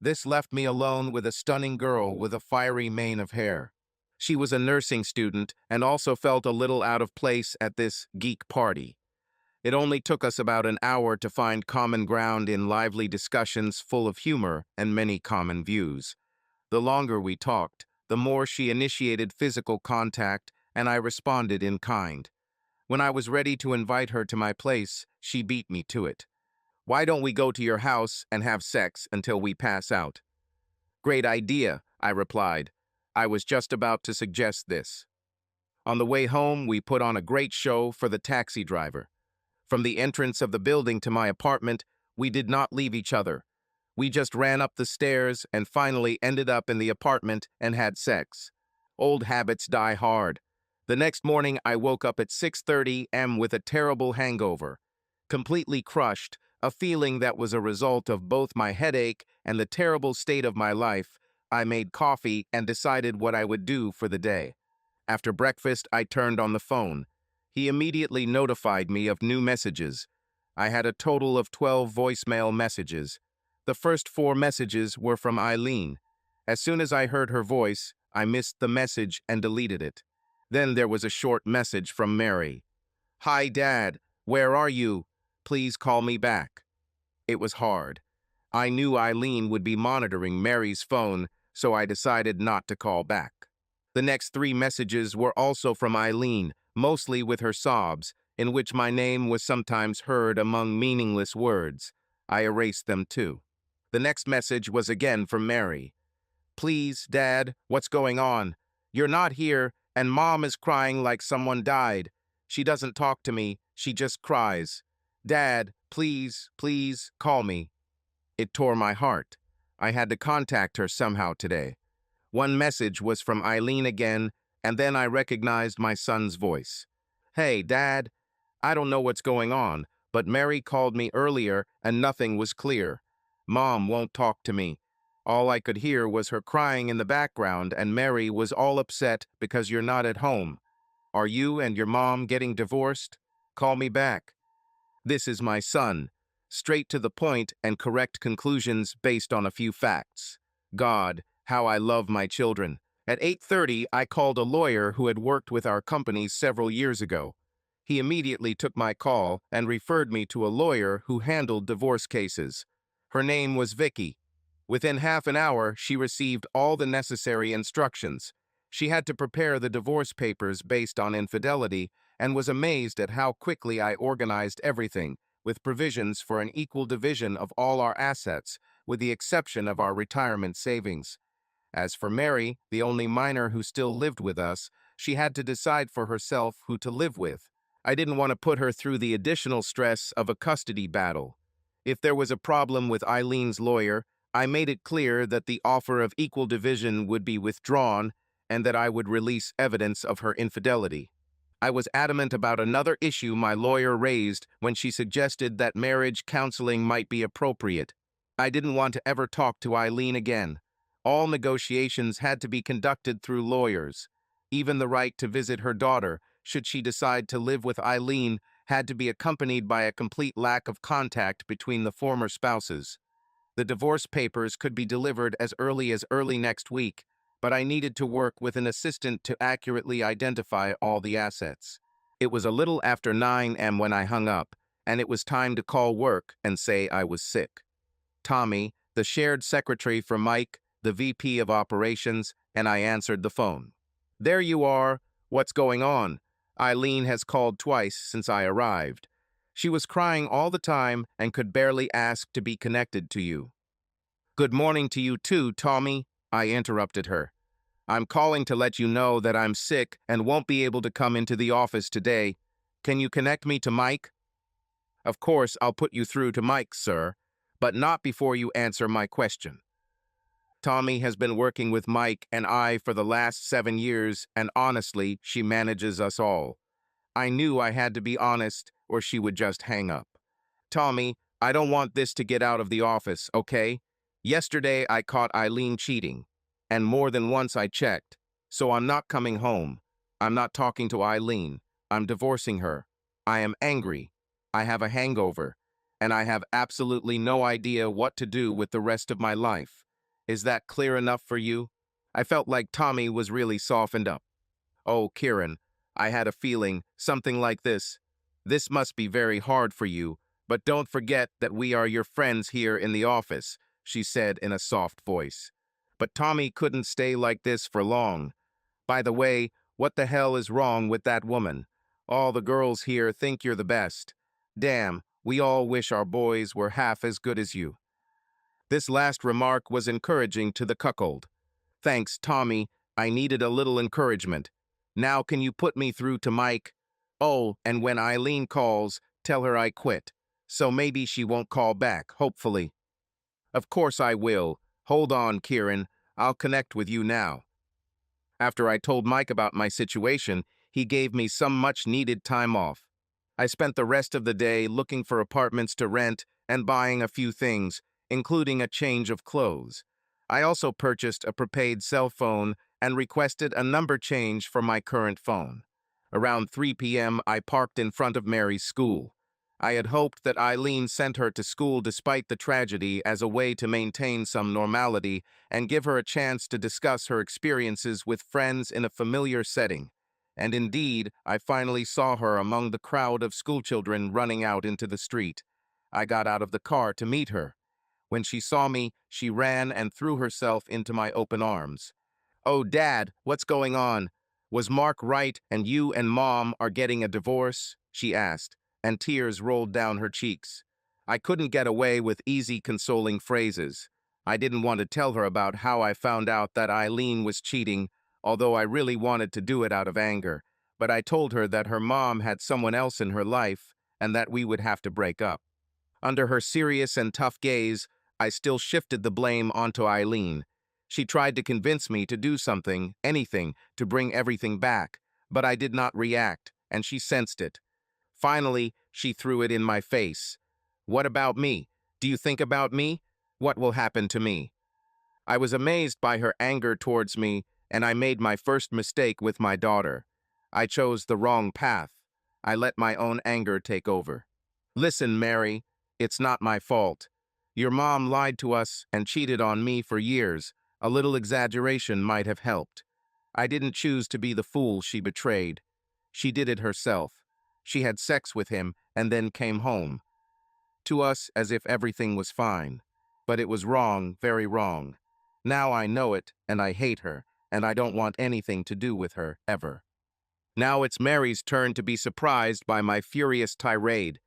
This left me alone with a stunning girl with a fiery mane of hair. She was a nursing student and also felt a little out of place at this geek party. It only took us about an hour to find common ground in lively discussions full of humor and many common views. The longer we talked, the more she initiated physical contact, and I responded in kind. When I was ready to invite her to my place, she beat me to it. "Why don't we go to your house and have sex until we pass out?" "Great idea," I replied. I was just about to suggest this. On the way home, we put on a great show for the taxi driver. From the entrance of the building to my apartment, we did not leave each other. We just ran up the stairs and finally ended up in the apartment and had sex. Old habits die hard. The next morning, I woke up at 6:30 a.m. with a terrible hangover. Completely crushed, a feeling that was a result of both my headache and the terrible state of my life. I made coffee and decided what I would do for the day. After breakfast, I turned on the phone. He immediately notified me of new messages. I had a total of 12 voicemail messages. The first 4 messages were from Eileen. As soon as I heard her voice, I missed the message and deleted it. Then there was a short message from Mary. "Hi, Dad. Where are you? Please call me back." It was hard. I knew Eileen would be monitoring Mary's phone, so I decided not to call back. The next 3 messages were also from Eileen, mostly with her sobs, in which my name was sometimes heard among meaningless words. I erased them too. The next message was again from Mary. "Please, Dad, what's going on? You're not here, and Mom is crying like someone died. She doesn't talk to me, she just cries. Dad, please, please, call me." It tore my heart. I had to contact her somehow today. One message was from Eileen again, and then I recognized my son's voice. "Hey, Dad, I don't know what's going on, but Mary called me earlier and nothing was clear. Mom won't talk to me. All I could hear was her crying in the background, and Mary was all upset because you're not at home. Are you and your mom getting divorced? Call me back." This is my son. Straight to the point and correct conclusions based on a few facts. God, how I love my children. At 8:30, I called a lawyer who had worked with our company several years ago. He immediately took my call and referred me to a lawyer who handled divorce cases. Her name was Vicky. Within half an hour, she received all the necessary instructions. She had to prepare the divorce papers based on infidelity and was amazed at how quickly I organized everything, with provisions for an equal division of all our assets, with the exception of our retirement savings. As for Mary, the only minor who still lived with us, she had to decide for herself who to live with. I didn't want to put her through the additional stress of a custody battle. If there was a problem with Eileen's lawyer, I made it clear that the offer of equal division would be withdrawn and that I would release evidence of her infidelity. I was adamant about another issue my lawyer raised when she suggested that marriage counseling might be appropriate. I didn't want to ever talk to Eileen again. All negotiations had to be conducted through lawyers. Even the right to visit her daughter, should she decide to live with Eileen, had to be accompanied by a complete lack of contact between the former spouses. The divorce papers could be delivered as early next week, but I needed to work with an assistant to accurately identify all the assets. It was a little after 9 a.m. when I hung up, and it was time to call work and say I was sick. Tommy, the shared secretary for Mike, the VP of operations, and I answered the phone. There you are. What's going on? Eileen has called twice since I arrived. She was crying all the time and could barely ask to be connected to you. Good morning to you too, Tommy, I interrupted her. I'm calling to let you know that I'm sick and won't be able to come into the office today. Can you connect me to Mike? Of course, I'll put you through to Mike, sir, but not before you answer my question. Tommy has been working with Mike and I for the last 7 years, and honestly, she manages us all. I knew I had to be honest, or she would just hang up. Tommy, I don't want this to get out of the office, okay? Yesterday, I caught Eileen cheating, and more than once I checked, so I'm not coming home. I'm not talking to Eileen. I'm divorcing her. I am angry. I have a hangover, and I have absolutely no idea what to do with the rest of my life. Is that clear enough for you? I felt like Tommy was really softened up. Oh, Kieran, I had a feeling, something like this. This must be very hard for you, but don't forget that we are your friends here in the office, she said in a soft voice. But Tommy couldn't stay like this for long. By the way, what the hell is wrong with that woman? All the girls here think you're the best. Damn, we all wish our boys were half as good as you. This last remark was encouraging to the cuckold. Thanks, Tommy. I needed a little encouragement. Now can you put me through to Mike? Oh, and when Eileen calls, tell her I quit. So maybe she won't call back, hopefully. Of course I will. Hold on, Kieran. I'll connect with you now. After I told Mike about my situation, he gave me some much-needed time off. I spent the rest of the day looking for apartments to rent and buying a few things, including a change of clothes. I also purchased a prepaid cell phone and requested a number change for my current phone. Around 3 p.m., I parked in front of Mary's school. I had hoped that Eileen sent her to school despite the tragedy as a way to maintain some normality and give her a chance to discuss her experiences with friends in a familiar setting. And indeed, I finally saw her among the crowd of schoolchildren running out into the street. I got out of the car to meet her. When she saw me, she ran and threw herself into my open arms. Oh, Dad, what's going on? Was Mark right and you and Mom are getting a divorce? She asked, and tears rolled down her cheeks. I couldn't get away with easy, consoling phrases. I didn't want to tell her about how I found out that Eileen was cheating, although I really wanted to do it out of anger. But I told her that her mom had someone else in her life and that we would have to break up. Under her serious and tough gaze, I still shifted the blame onto Eileen. She tried to convince me to do something, anything, to bring everything back, but I did not react, and she sensed it. Finally, she threw it in my face. What about me? Do you think about me? What will happen to me? I was amazed by her anger towards me, and I made my first mistake with my daughter. I chose the wrong path. I let my own anger take over. Listen, Mary, it's not my fault. Your mom lied to us and cheated on me for years. A little exaggeration might have helped. I didn't choose to be the fool she betrayed. She did it herself. She had sex with him and then came home. To us as if everything was fine. But it was wrong, very wrong. Now I know it, and I hate her, and I don't want anything to do with her, ever. Now it's Mary's turn to be surprised by my furious tirade.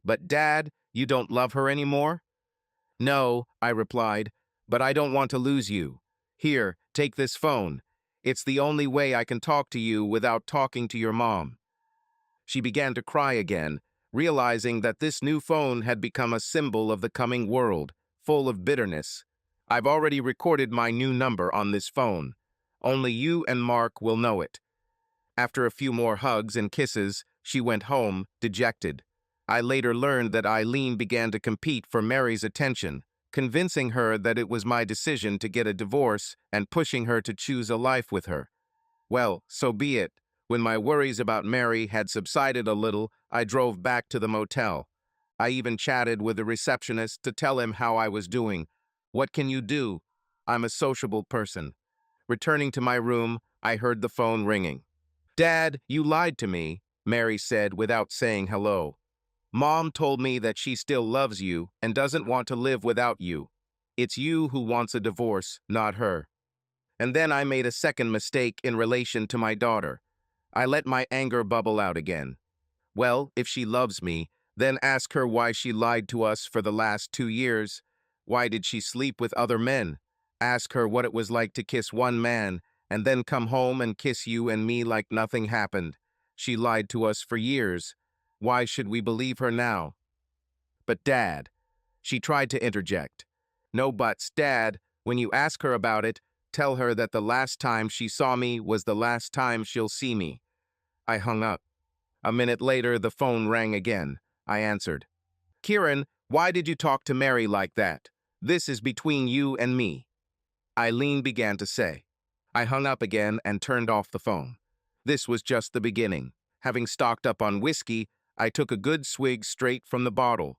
But Dad, you don't love her anymore? No, I replied, but I don't want to lose you. Here, take this phone. It's the only way I can talk to you without talking to your mom. She began to cry again, realizing that this new phone had become a symbol of the coming world, full of bitterness. I've already recorded my new number on this phone. Only you and Mark will know it. After a few more hugs and kisses, she went home, dejected. I later learned that Eileen began to compete for Mary's attention, convincing her that it was my decision to get a divorce and pushing her to choose a life with her. Well, so be it. When my worries about Mary had subsided a little, I drove back to the motel. I even chatted with the receptionist to tell him how I was doing. What can you do? I'm a sociable person. Returning to my room, I heard the phone ringing. Dad, you lied to me, Mary said without saying hello. Mom told me that she still loves you and doesn't want to live without you. It's you who wants a divorce, not her. And then I made a second mistake in relation to my daughter. I let my anger bubble out again. Well, if she loves me, then ask her why she lied to us for the last 2 years. Why did she sleep with other men? Ask her what it was like to kiss one man and then come home and kiss you and me like nothing happened. She lied to us for years. Why should we believe her now? But Dad, she tried to interject. No buts, Dad. When you ask her about it, tell her that the last time she saw me was the last time she'll see me. I hung up. A minute later, the phone rang again. I answered. Kieran, why did you talk to Mary like that? This is between you and me. Eileen began to say. I hung up again and turned off the phone. This was just the beginning. Having stocked up on whiskey, I took a good swig straight from the bottle.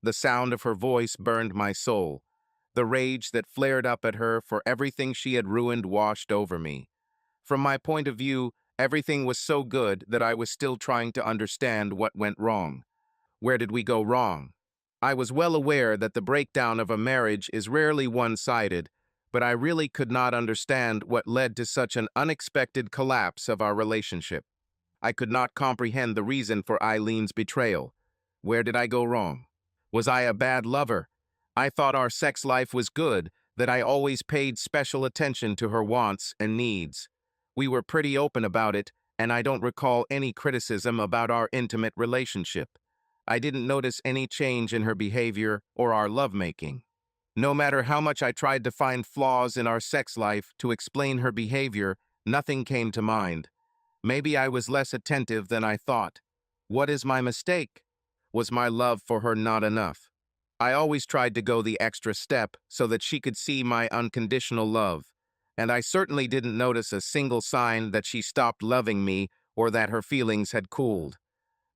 The sound of her voice burned my soul. The rage that flared up at her for everything she had ruined washed over me. From my point of view, everything was so good that I was still trying to understand what went wrong. Where did we go wrong? I was well aware that the breakdown of a marriage is rarely one-sided, but I really could not understand what led to such an unexpected collapse of our relationship. I could not comprehend the reason for Eileen's betrayal. Where did I go wrong? Was I a bad lover? I thought our sex life was good, that I always paid special attention to her wants and needs. We were pretty open about it, and I don't recall any criticism about our intimate relationship. I didn't notice any change in her behavior or our lovemaking. No matter how much I tried to find flaws in our sex life to explain her behavior, nothing came to mind. Maybe I was less attentive than I thought. What is my mistake? Was my love for her not enough? I always tried to go the extra step so that she could see my unconditional love, and I certainly didn't notice a single sign that she stopped loving me or that her feelings had cooled.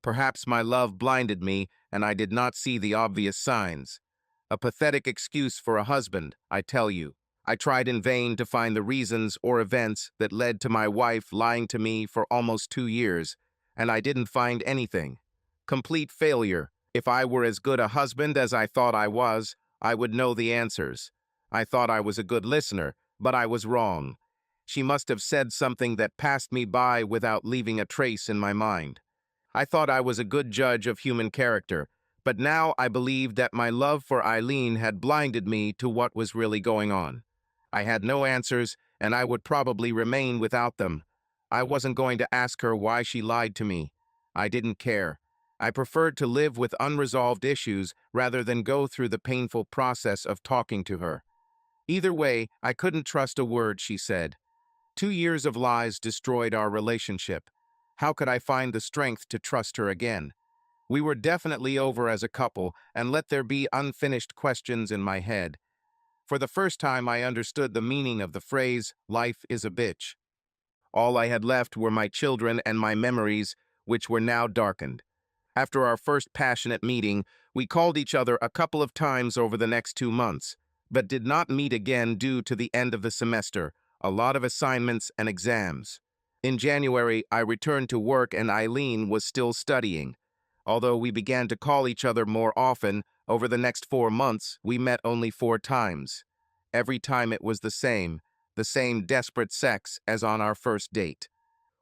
Perhaps my love blinded me and I did not see the obvious signs. A pathetic excuse for a husband, I tell you. I tried in vain to find the reasons or events that led to my wife lying to me for almost 2 years, and I didn't find anything. Complete failure. If I were as good a husband as I thought I was, I would know the answers. I thought I was a good listener, but I was wrong. She must have said something that passed me by without leaving a trace in my mind. I thought I was a good judge of human character, but now I believed that my love for Eileen had blinded me to what was really going on. I had no answers, and I would probably remain without them. I wasn't going to ask her why she lied to me. I didn't care. I preferred to live with unresolved issues rather than go through the painful process of talking to her. Either way, I couldn't trust a word she said. 2 years of lies destroyed our relationship. How could I find the strength to trust her again? We were definitely over as a couple, and let there be unfinished questions in my head. For the first time, I understood the meaning of the phrase, "Life is a bitch." All I had left were my children and my memories, which were now darkened. After our first passionate meeting, we called each other a couple of times over the next 2 months, but did not meet again due to the end of the semester, a lot of assignments and exams. In January, I returned to work and Eileen was still studying. Although we began to call each other more often, over the next 4 months, we met only 4 times. Every time it was the same desperate sex as on our first date.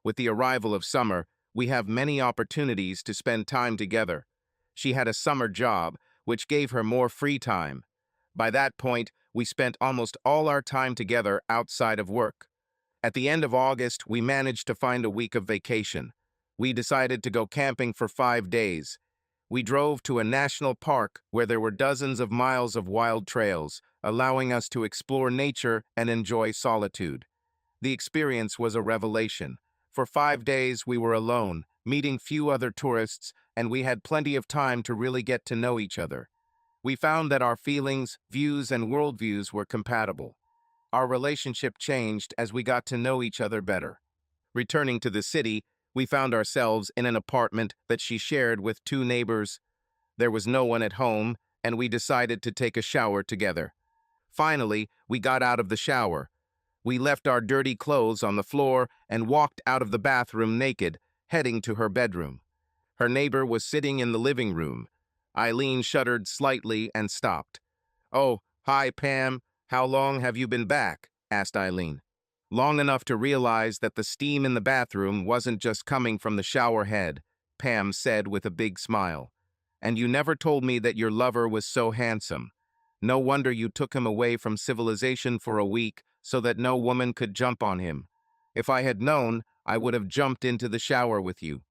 With the arrival of summer, we have many opportunities to spend time together. She had a summer job, which gave her more free time. By that point, we spent almost all our time together outside of work. At the end of August, we managed to find a week of vacation. We decided to go camping for 5 days. We drove to a national park where there were dozens of miles of wild trails, allowing us to explore nature and enjoy solitude. The experience was a revelation. For 5 days, we were alone, meeting few other tourists, and we had plenty of time to really get to know each other. We found that our feelings, views, and worldviews were compatible. Our relationship changed as we got to know each other better. Returning to the city, we found ourselves in an apartment that she shared with 2 neighbors. There was no one at home, and we decided to take a shower together. Finally, we got out of the shower. We left our dirty clothes on the floor and walked out of the bathroom naked, heading to her bedroom. Her neighbor was sitting in the living room. Eileen shuddered slightly and stopped. "Oh, hi, Pam. How long have you been back?" asked Eileen. "Long enough to realize that the steam in the bathroom wasn't just coming from the shower head," Pam said with a big smile. "And you never told me that your lover was so handsome. No wonder you took him away from civilization for a week so that no woman could jump on him. If I had known, I would have jumped into the shower with you."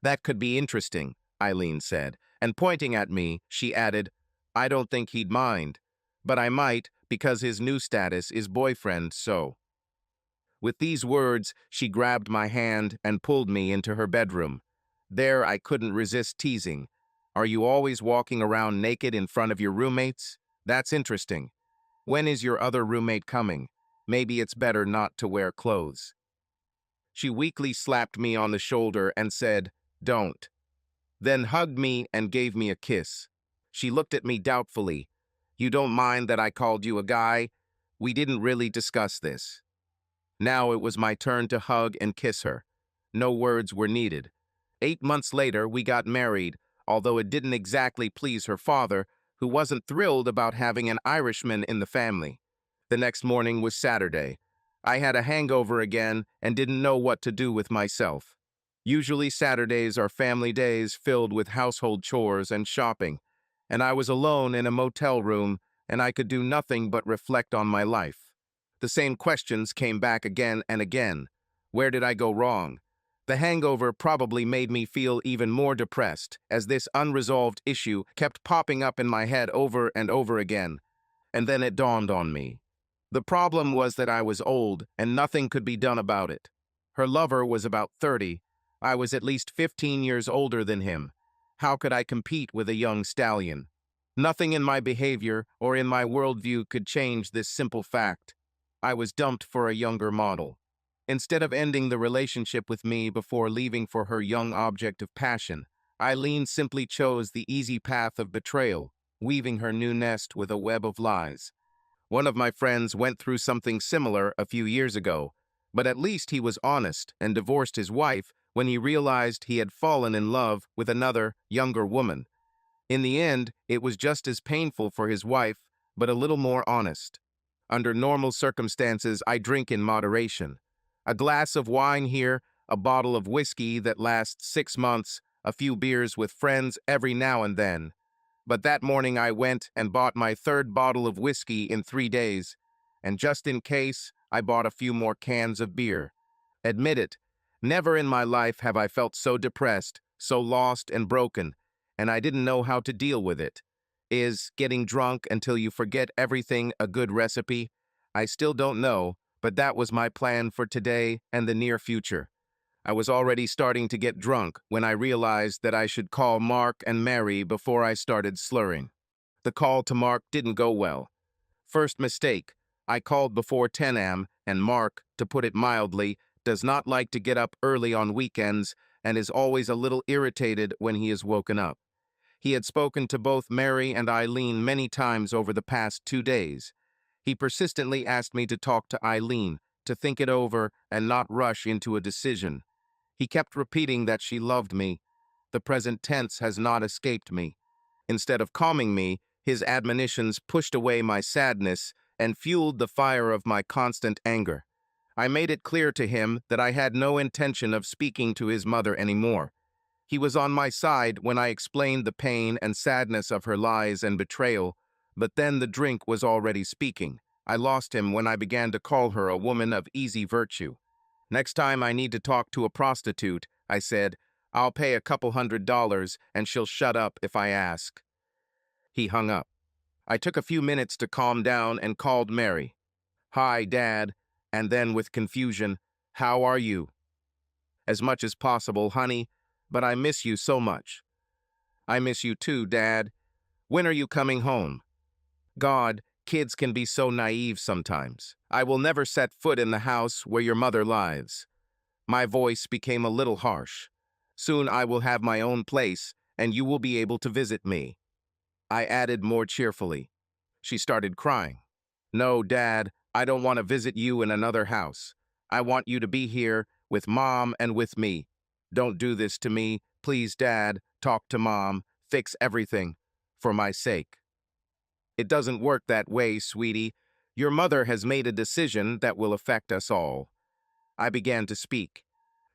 "That could be interesting," Eileen said, and pointing at me, she added, "I don't think he'd mind, but I might because his new status is boyfriend, so." With these words, she grabbed my hand and pulled me into her bedroom. There, I couldn't resist teasing. "Are you always walking around naked in front of your roommates? That's interesting. When is your other roommate coming? Maybe it's better not to wear clothes." She weakly slapped me on the shoulder and said, "Don't." Then hugged me and gave me a kiss. She looked at me doubtfully. "You don't mind that I called you a guy? We didn't really discuss this." Now it was my turn to hug and kiss her. No words were needed. 8 months later, we got married, although it didn't exactly please her father, who wasn't thrilled about having an Irishman in the family. The next morning was Saturday. I had a hangover again and didn't know what to do with myself. Usually Saturdays are family days filled with household chores and shopping, and I was alone in a motel room, and I could do nothing but reflect on my life. The same questions came back again and again. Where did I go wrong? The hangover probably made me feel even more depressed, as this unresolved issue kept popping up in my head over and over again. And then it dawned on me. The problem was that I was old, and nothing could be done about it. Her lover was about 30. I was at least 15 years older than him. How could I compete with a young stallion? Nothing in my behavior or in my worldview could change this simple fact. I was dumped for a younger model. Instead of ending the relationship with me before leaving for her young object of passion, Eileen simply chose the easy path of betrayal, weaving her new nest with a web of lies. One of my friends went through something similar a few years ago, but at least he was honest and divorced his wife when he realized he had fallen in love with another, younger woman. In the end, it was just as painful for his wife, but a little more honest. Under normal circumstances, I drink in moderation. A glass of wine here, a bottle of whiskey that lasts 6 months, a few beers with friends every now and then. But that morning I went and bought my 3rd bottle of whiskey in 3 days, and just in case, I bought a few more cans of beer. Admit it, never in my life have I felt so depressed, so lost and broken, and I didn't know how to deal with it. Is getting drunk until you forget everything a good recipe? I still don't know, but that was my plan for today and the near future. I was already starting to get drunk when I realized that I should call Mark and Mary before I started slurring. The call to Mark didn't go well. First mistake, I called before 10 a.m., and Mark, to put it mildly, does not like to get up early on weekends and is always a little irritated when he is woken up. He had spoken to both Mary and Eileen many times over the past 2 days. He persistently asked me to talk to Eileen, to think it over and not rush into a decision. He kept repeating that she loved me. The present tense has not escaped me. Instead of calming me, his admonitions pushed away my sadness and fueled the fire of my constant anger. I made it clear to him that I had no intention of speaking to his mother anymore. He was on my side when I explained the pain and sadness of her lies and betrayal, but then the drink was already speaking. I lost him when I began to call her a woman of easy virtue. Next time I need to talk to a prostitute, I said, I'll pay a couple $100 and she'll shut up if I ask. He hung up. I took a few minutes to calm down and called Mary. Hi, Dad, and then with confusion, how are you? As much as possible, honey, but I miss you so much. I miss you too, Dad. When are you coming home? God, kids can be so naive sometimes. I will never set foot in the house where your mother lives. My voice became a little harsh. Soon I will have my own place, and you will be able to visit me. I added more cheerfully. She started crying. No, Dad, I don't want to visit you in another house. I want you to be here with Mom and with me. Don't do this to me. Please, Dad, talk to Mom. Fix everything. For my sake. It doesn't work that way, sweetie. Your mother has made a decision that will affect us all. I began to speak.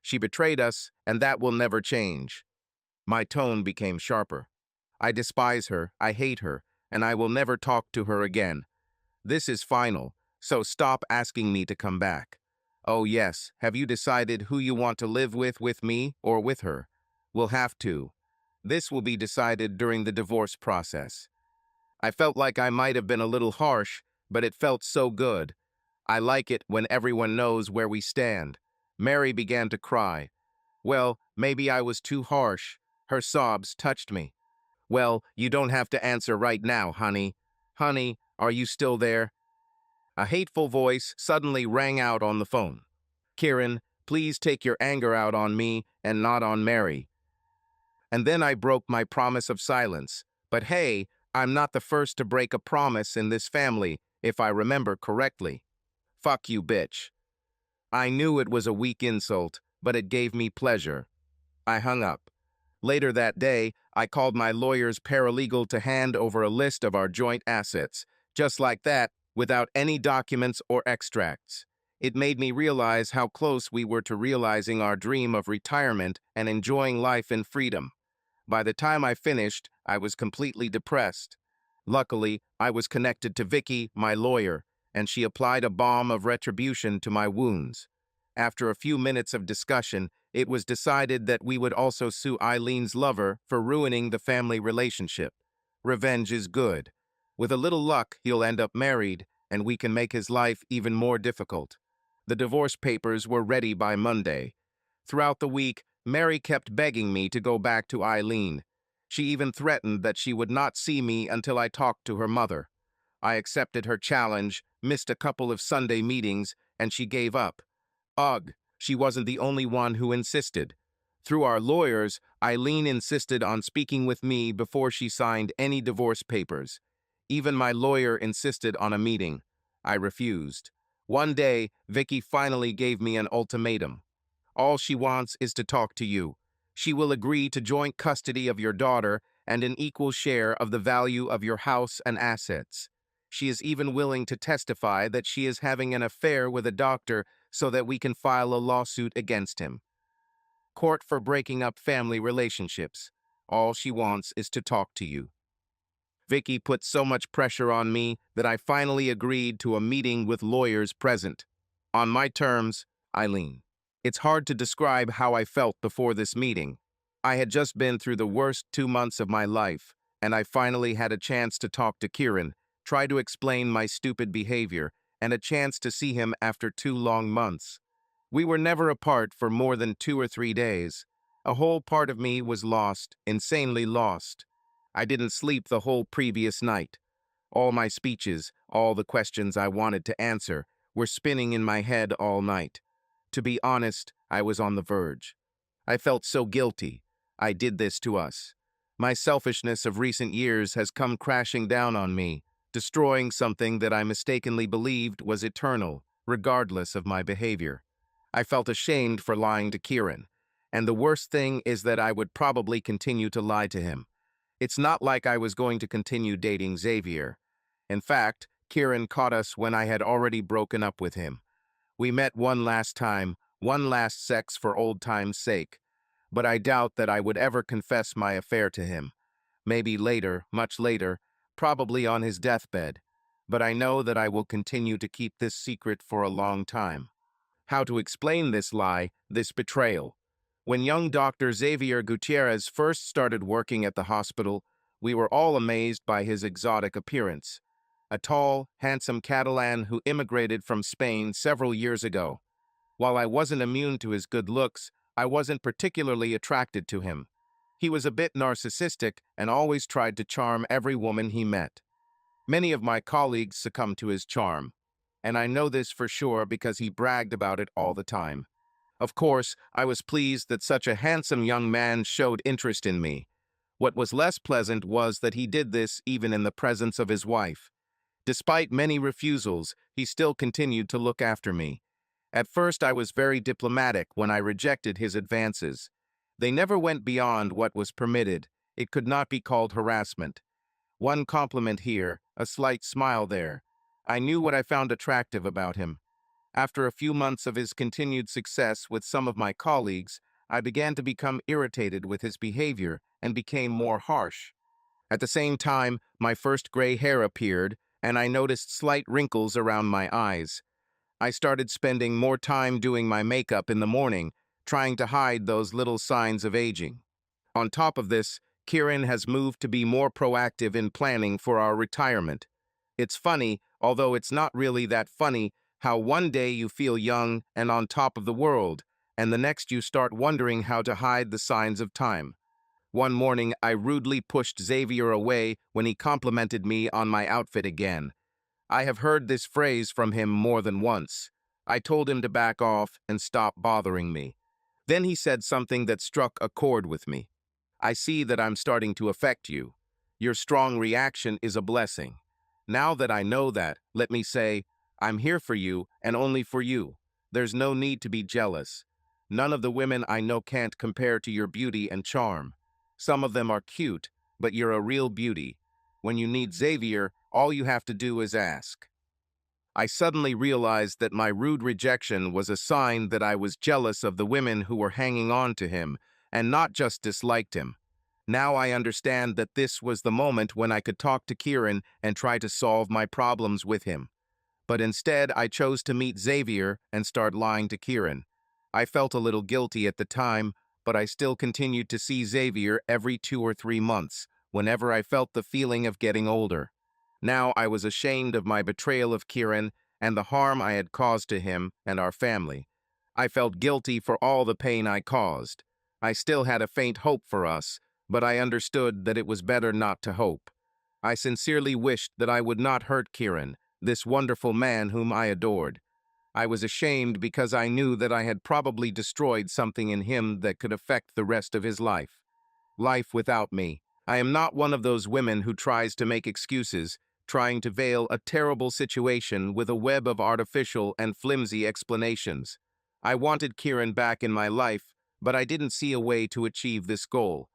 She betrayed us, and that will never change. My tone became sharper. I despise her, I hate her, and I will never talk to her again. This is final, so stop asking me to come back. Oh yes, have you decided who you want to live with me or with her? We'll have to. This will be decided during the divorce process. I felt like I might have been a little harsh, but it felt so good. I like it when everyone knows where we stand. Mary began to cry. Well, maybe I was too harsh. Her sobs touched me. Well, you don't have to answer right now, honey. Honey, are you still there? A hateful voice suddenly rang out on the phone. Kieran, please take your anger out on me and not on Mary. And then I broke my promise of silence. But hey, I'm not the first to break a promise in this family, if I remember correctly. Fuck you, bitch. I knew it was a weak insult, but it gave me pleasure. I hung up. Later that day, I called my lawyer's paralegal to hand over a list of our joint assets, just like that, without any documents or extracts. It made me realize how close we were to realizing our dream of retirement and enjoying life in freedom. By the time I finished, I was completely depressed. Luckily, I was connected to Vicky, my lawyer, and she applied a balm of retribution to my wounds. After a few minutes of discussion, it was decided that we would also sue Eileen's lover for ruining the family relationship. Revenge is good. With a little luck, he'll end up married, and we can make his life even more difficult. The divorce papers were ready by Monday. Throughout the week, Mary kept begging me to go back to Eileen. She even threatened that she would not see me until I talked to her mother. I accepted her challenge, missed a couple of Sunday meetings, and she gave up. Ugh, she wasn't the only one who insisted. Through our lawyers, Eileen insisted on speaking with me before she signed any divorce papers. Even my lawyer insisted on a meeting. I refused. One day, Vicky finally gave me an ultimatum. All she wants is to talk to you. She will agree to joint custody of your daughter and an equal share of the value of your house and assets. She is even willing to testify that she is having an affair with a doctor so that we can file a lawsuit against him. Court for breaking up family relationships. All she wants is to talk to you. Vicky put so much pressure on me that I finally agreed to a meeting with lawyers present. On my terms, Eileen. It's hard to describe how I felt before this meeting. I had just been through the worst 2 months of my life, and I finally had a chance to talk to Kieran, try to explain my stupid behavior, and a chance to see him after 2 long months. We were never apart for more than 2 or 3 days. A whole part of me was lost, insanely lost. I didn't sleep the whole previous night. All my speeches, all the questions I wanted to answer, were spinning in my head all night. To be honest, I was on the verge. I felt so guilty. I did this to us. My selfishness of recent years has come crashing down on me, destroying something that I mistakenly believed was eternal, regardless of my behavior. I felt ashamed for lying to Kieran, and the worst thing is that I would probably continue to lie to him. It's not like I was going to continue dating Xavier. In fact, Kieran caught us when I had already broken up with him. We met one last time, one last sex for old time's sake, but I doubt that I would ever confess my affair to him. Maybe later, much later, probably on his deathbed, but I know that I will continue to keep this secret for a long time. How to explain this lie, this betrayal? When young Dr. Xavier Gutierrez first started working at the hospital, we were all amazed by his exotic appearance. A tall, handsome Catalan who immigrated from Spain several years ago. While I wasn't immune to his good looks, I wasn't particularly attracted to him. He was a bit narcissistic and always tried to charm every woman he met. Many of my colleagues succumbed to his charm, and I know this for sure because he bragged about it all the time. Of course, I was pleased that such a handsome young man showed interest in me. What was less pleasant was that he did this even in the presence of his wife. Despite many refusals, he still continued to look after me. At first, I was very diplomatic when I rejected his advances. They never went beyond what was permitted. It could not be called harassment. One compliment here, a slight smile there. I knew what I found attractive about him. After a few months of his continued success with some of my colleagues, I began to become irritated with his behavior and became more harsh. At the same time, my first gray hair appeared, and I noticed slight wrinkles around my eyes. I started spending more time doing my makeup in the morning, trying to hide those little signs of aging. On top of this, Kieran has moved to be more proactive in planning for our retirement. It's funny, although it's not really that funny, how one day you feel young and on top of the world, and the next you start wondering how to hide the signs of time. One morning, I rudely pushed Xavier away when he complimented me on my outfit again. I have heard this phrase from him more than once. I told him to back off and stop bothering me. Then he said something that struck a chord with me. I see that I'm starting to affect you. Your strong reaction is a blessing. Now that I know that, let me say, I'm here for you and only for you. There's no need to be jealous. None of the women I know can't compare to your beauty and charm. Some of them are cute, but you're a real beauty. When you need Xavier, all you have to do is ask. I suddenly realized that my rude rejection was a sign that I was jealous of the women who were hanging on to him, and not just disliked him. Now I understand that this was the moment when I could talk to Kieran and try to solve my problems with him. But instead, I chose to meet Xavier and start lying to Kieran. I felt a little guilty at the time, but I still continued to see Xavier every 2 or 3 months, whenever I felt the feeling of getting older. Now I was ashamed of my betrayal of Kieran and the harm I had caused to him and our family. I felt guilty for all the pain I caused. I still had a faint hope for us, but I understood that it was better not to hope. I sincerely wished that I would not hurt Kieran, this wonderful man whom I adored. I was ashamed because I knew that I had probably destroyed something in him that could affect the rest of his life. Life without me. I am not one of those women who tries to make excuses, trying to veil a terrible situation with a web of artificial and flimsy explanations. I wanted Kieran back in my life, but I didn't see a way to achieve this goal.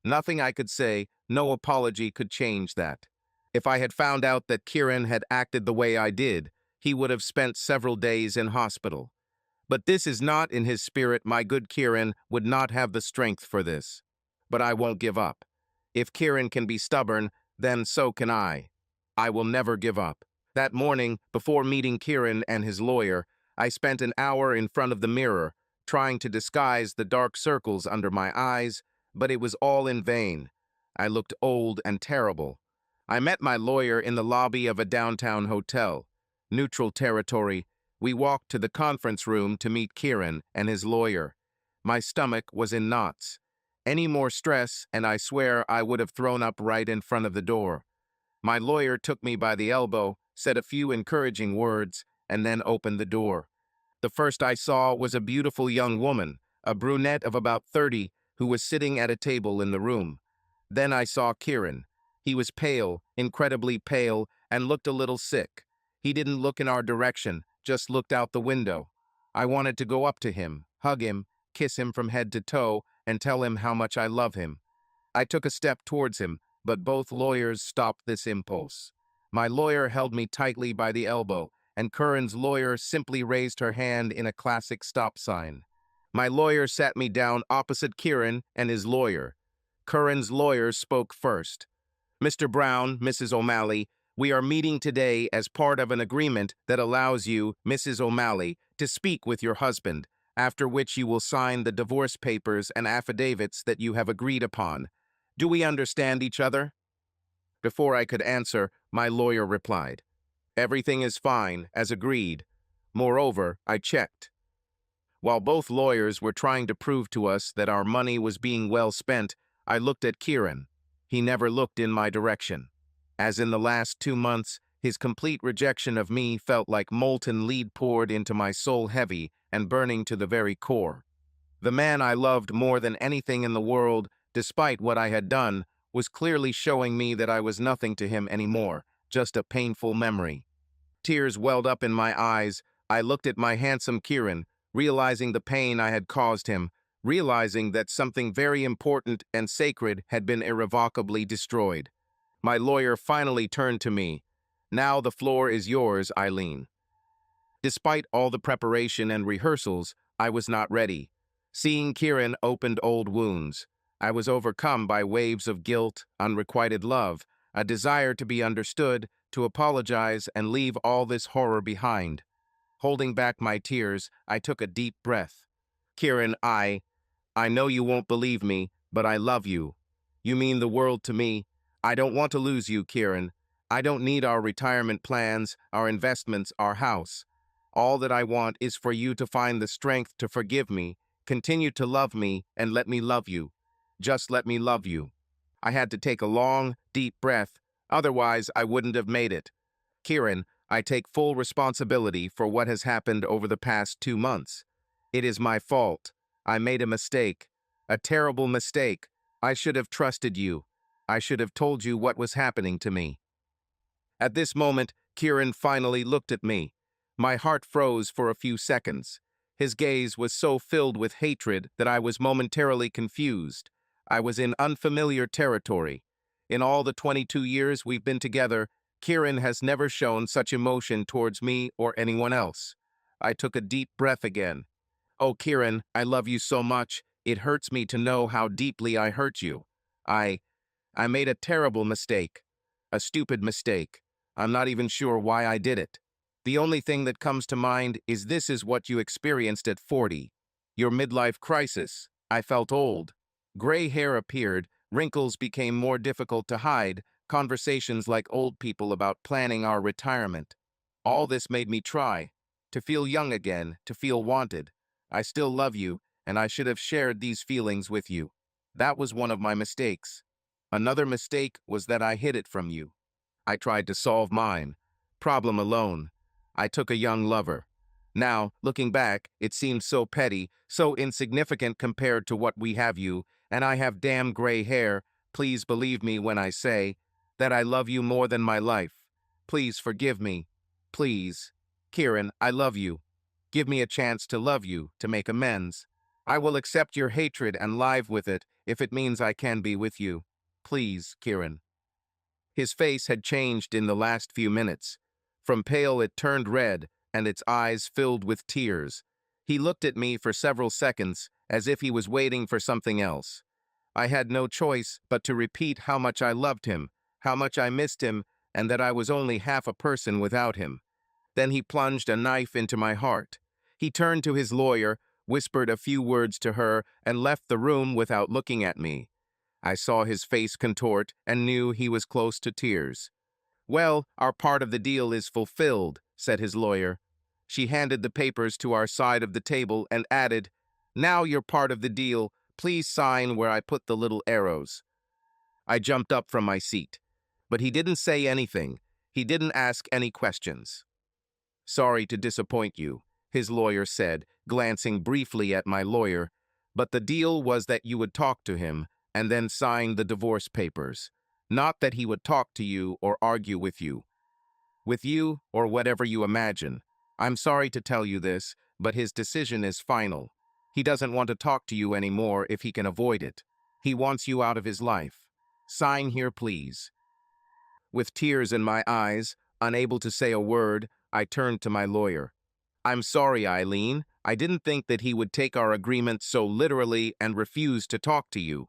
Nothing I could say, no apology could change that. If I had found out that Kieran had acted the way I did, he would have spent several days in hospital. But this is not in his spirit. My good Kieran would not have the strength for this. But I won't give up. If Kieran can be stubborn, then so can I. I will never give up. That morning, before meeting Kieran and his lawyer, I spent an hour in front of the mirror, trying to disguise the dark circles under my eyes, but it was all in vain. I looked old and terrible. I met my lawyer in the lobby of a downtown hotel. Neutral territory. We walked to the conference room to meet Kieran and his lawyer. My stomach was in knots. Any more stress, and I swear I would have thrown up right in front of the door. My lawyer took me by the elbow, said a few encouraging words, and then opened the door. The first I saw was a beautiful young woman, a brunette of about 30, who was sitting at a table in the room. Then I saw Kieran. He was pale, incredibly pale, and looked a little sick. He didn't look in our direction, just looked out the window. I wanted to go up to him, hug him, kiss him from head to toe, and tell him how much I love him. I took a step towards him, but both lawyers stopped this impulse. My lawyer held me tightly by the elbow, and Curran's lawyer simply raised her hand in a classic stop sign. My lawyer sat me down opposite Kieran and his lawyer. Curran's lawyer spoke first. "Mr. Brown, Mrs. O'Malley, we are meeting today as part of an agreement that allows you, Mrs. O'Malley, to speak with your husband, after which you will sign the divorce papers and affidavits that you have agreed upon. Do we understand each other?" Before I could answer, my lawyer replied, "Everything is fine, as agreed. Moreover, I checked." While both lawyers were trying to prove to us that our money was being well spent, I looked at Kieran. He never looked in my direction. As in the last 2 months, his complete rejection of me felt like molten lead poured into my soul, heavy and burning to the very core. The man I loved more than anything in the world, despite what I had done, was clearly showing me that I was nothing to him anymore, just a painful memory. Tears welled up in my eyes. I looked at my handsome Kieran, realizing the pain I had caused him, realizing that something very important and sacred had been irrevocably destroyed. My lawyer finally turned to me. "Now the floor is yours, Eileen." Despite all the preparation and rehearsals, I was not ready. Seeing Kieran opened old wounds. I was overcome by waves of guilt, unrequited love, a desire to be understood, to apologize and leave all this horror behind. Holding back my tears, I took a deep breath. "Kieran, I know you won't believe me, but I love you. You mean the world to me. I don't want to lose you, Kieran. I don't need our retirement plans, our investments, our house. All that I want is for you to find the strength to forgive me, continue to love me, and let me love you. Just let me love you." I had to take a long, deep breath, otherwise I wouldn't have made it. "Kieran, I take full responsibility for what has happened over the past 2 months. It is my fault. I made a mistake, a terrible mistake. I should have trusted you. I should have told you what was happening to me." At this moment, Kieran finally looked at me. My heart froze for a few seconds. His gaze was so filled with hatred that I was momentarily confused. I was in unfamiliar territory. In all the 22 years we've been together, Kieran has never shown such emotion towards me or anyone else. I took a deep breath again. "Oh, Kieran, I love you so much. It hurts me to know how deeply I hurt you. I made a terrible mistake. A stupid mistake. I'm not even sure why I did it. The only thing that comes to mind is this is what you experienced at 40. Your midlife crisis. I felt old. Gray hair appeared, wrinkles became more difficult to hide, conversations like old people about planning our retirement. All this made me try to feel young again, to feel wanted. I still love you, and I should have shared these feelings with you. That was one of my mistakes. Another mistake was that I hid it from you. I tried to solve mine. Problem alone. I took a young lover. Now, looking back, it seems so petty, so insignificant compared to what we have you, and I have damn gray hair. Please believe me when I say that I love you more than my life. Please forgive me. Please. Kieran, I love you. Give me a chance to love you, to make amends. I will accept your hatred and live with it if it means I can be with you. Please, Kieran." His face had changed in the last few minutes. From pale it turned red, and its eyes filled with tears. He looked at me for several seconds, as if he was waiting for something else. I had no choice but to repeat how much I loved him, how much I missed him, and that I was only half a person without him. Then he plunged a knife into my heart. He turned to his lawyer, whispered a few words to her, and left the room without looking at me. I saw his face contort and knew he was close to tears. "Well, our part of the deal is fulfilled," said his lawyer. She handed the papers to our side of the table and added, "Now you're part of the deal. Please sign where I put the little arrows." I jumped up from my seat. But he didn't say anything. He didn't ask any questions. "Sorry to disappoint you," his lawyer said, glancing briefly at my lawyer, "but the deal was that you would talk to him and then sign the divorce papers. Not that he would talk to you or argue with you. With you or whatever you imagine. I'm sorry to tell you this, but his decision is final. He doesn't want to talk to you anymore if he can avoid it. He wants you out of his life. Sign here, please. With tears in my eyes, unable to say a word, I turned to my lawyer. I'm sorry, Eileen. I didn't think that he would take our agreement so literally and refuse to talk to you.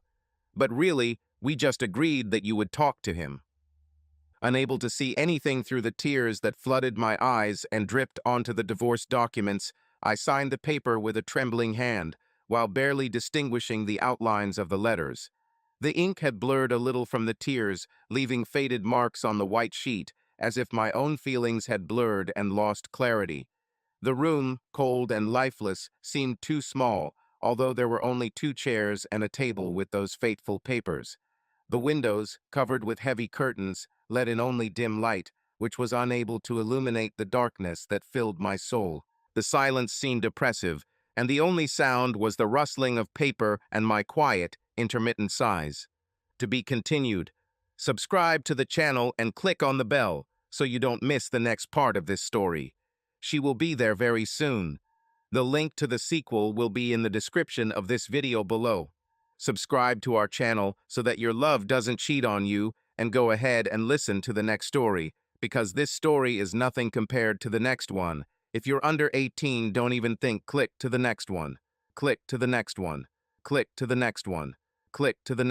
But really, we just agreed that you would talk to him. Unable to see anything through the tears that flooded my eyes and dripped onto the divorce documents, I signed the paper with a trembling hand, while barely distinguishing the outlines of the letters. The ink had blurred a little from the tears, leaving faded marks on the white sheet, as if my own feelings had blurred and lost clarity. The room, cold and lifeless, seemed too small, although there were only 2 chairs and a table with those fateful papers. The windows, covered with heavy curtains, let in only dim light, which was unable to illuminate the darkness that filled my soul. The silence seemed oppressive, and the only sound was the rustling of paper and my quiet, intermittent sighs. To be continued. Subscribe to the channel and click on the bell so you don't miss the next part of this story. She will be there very soon. The link to the sequel will be in the description of this video below. Subscribe to our channel so that your love doesn't cheat on you, and go ahead and listen to the next story, because this story is nothing compared to the next one. If you're under 18, don't even think. Click to the next one. Click to the next one. Click to the next one. Click to the next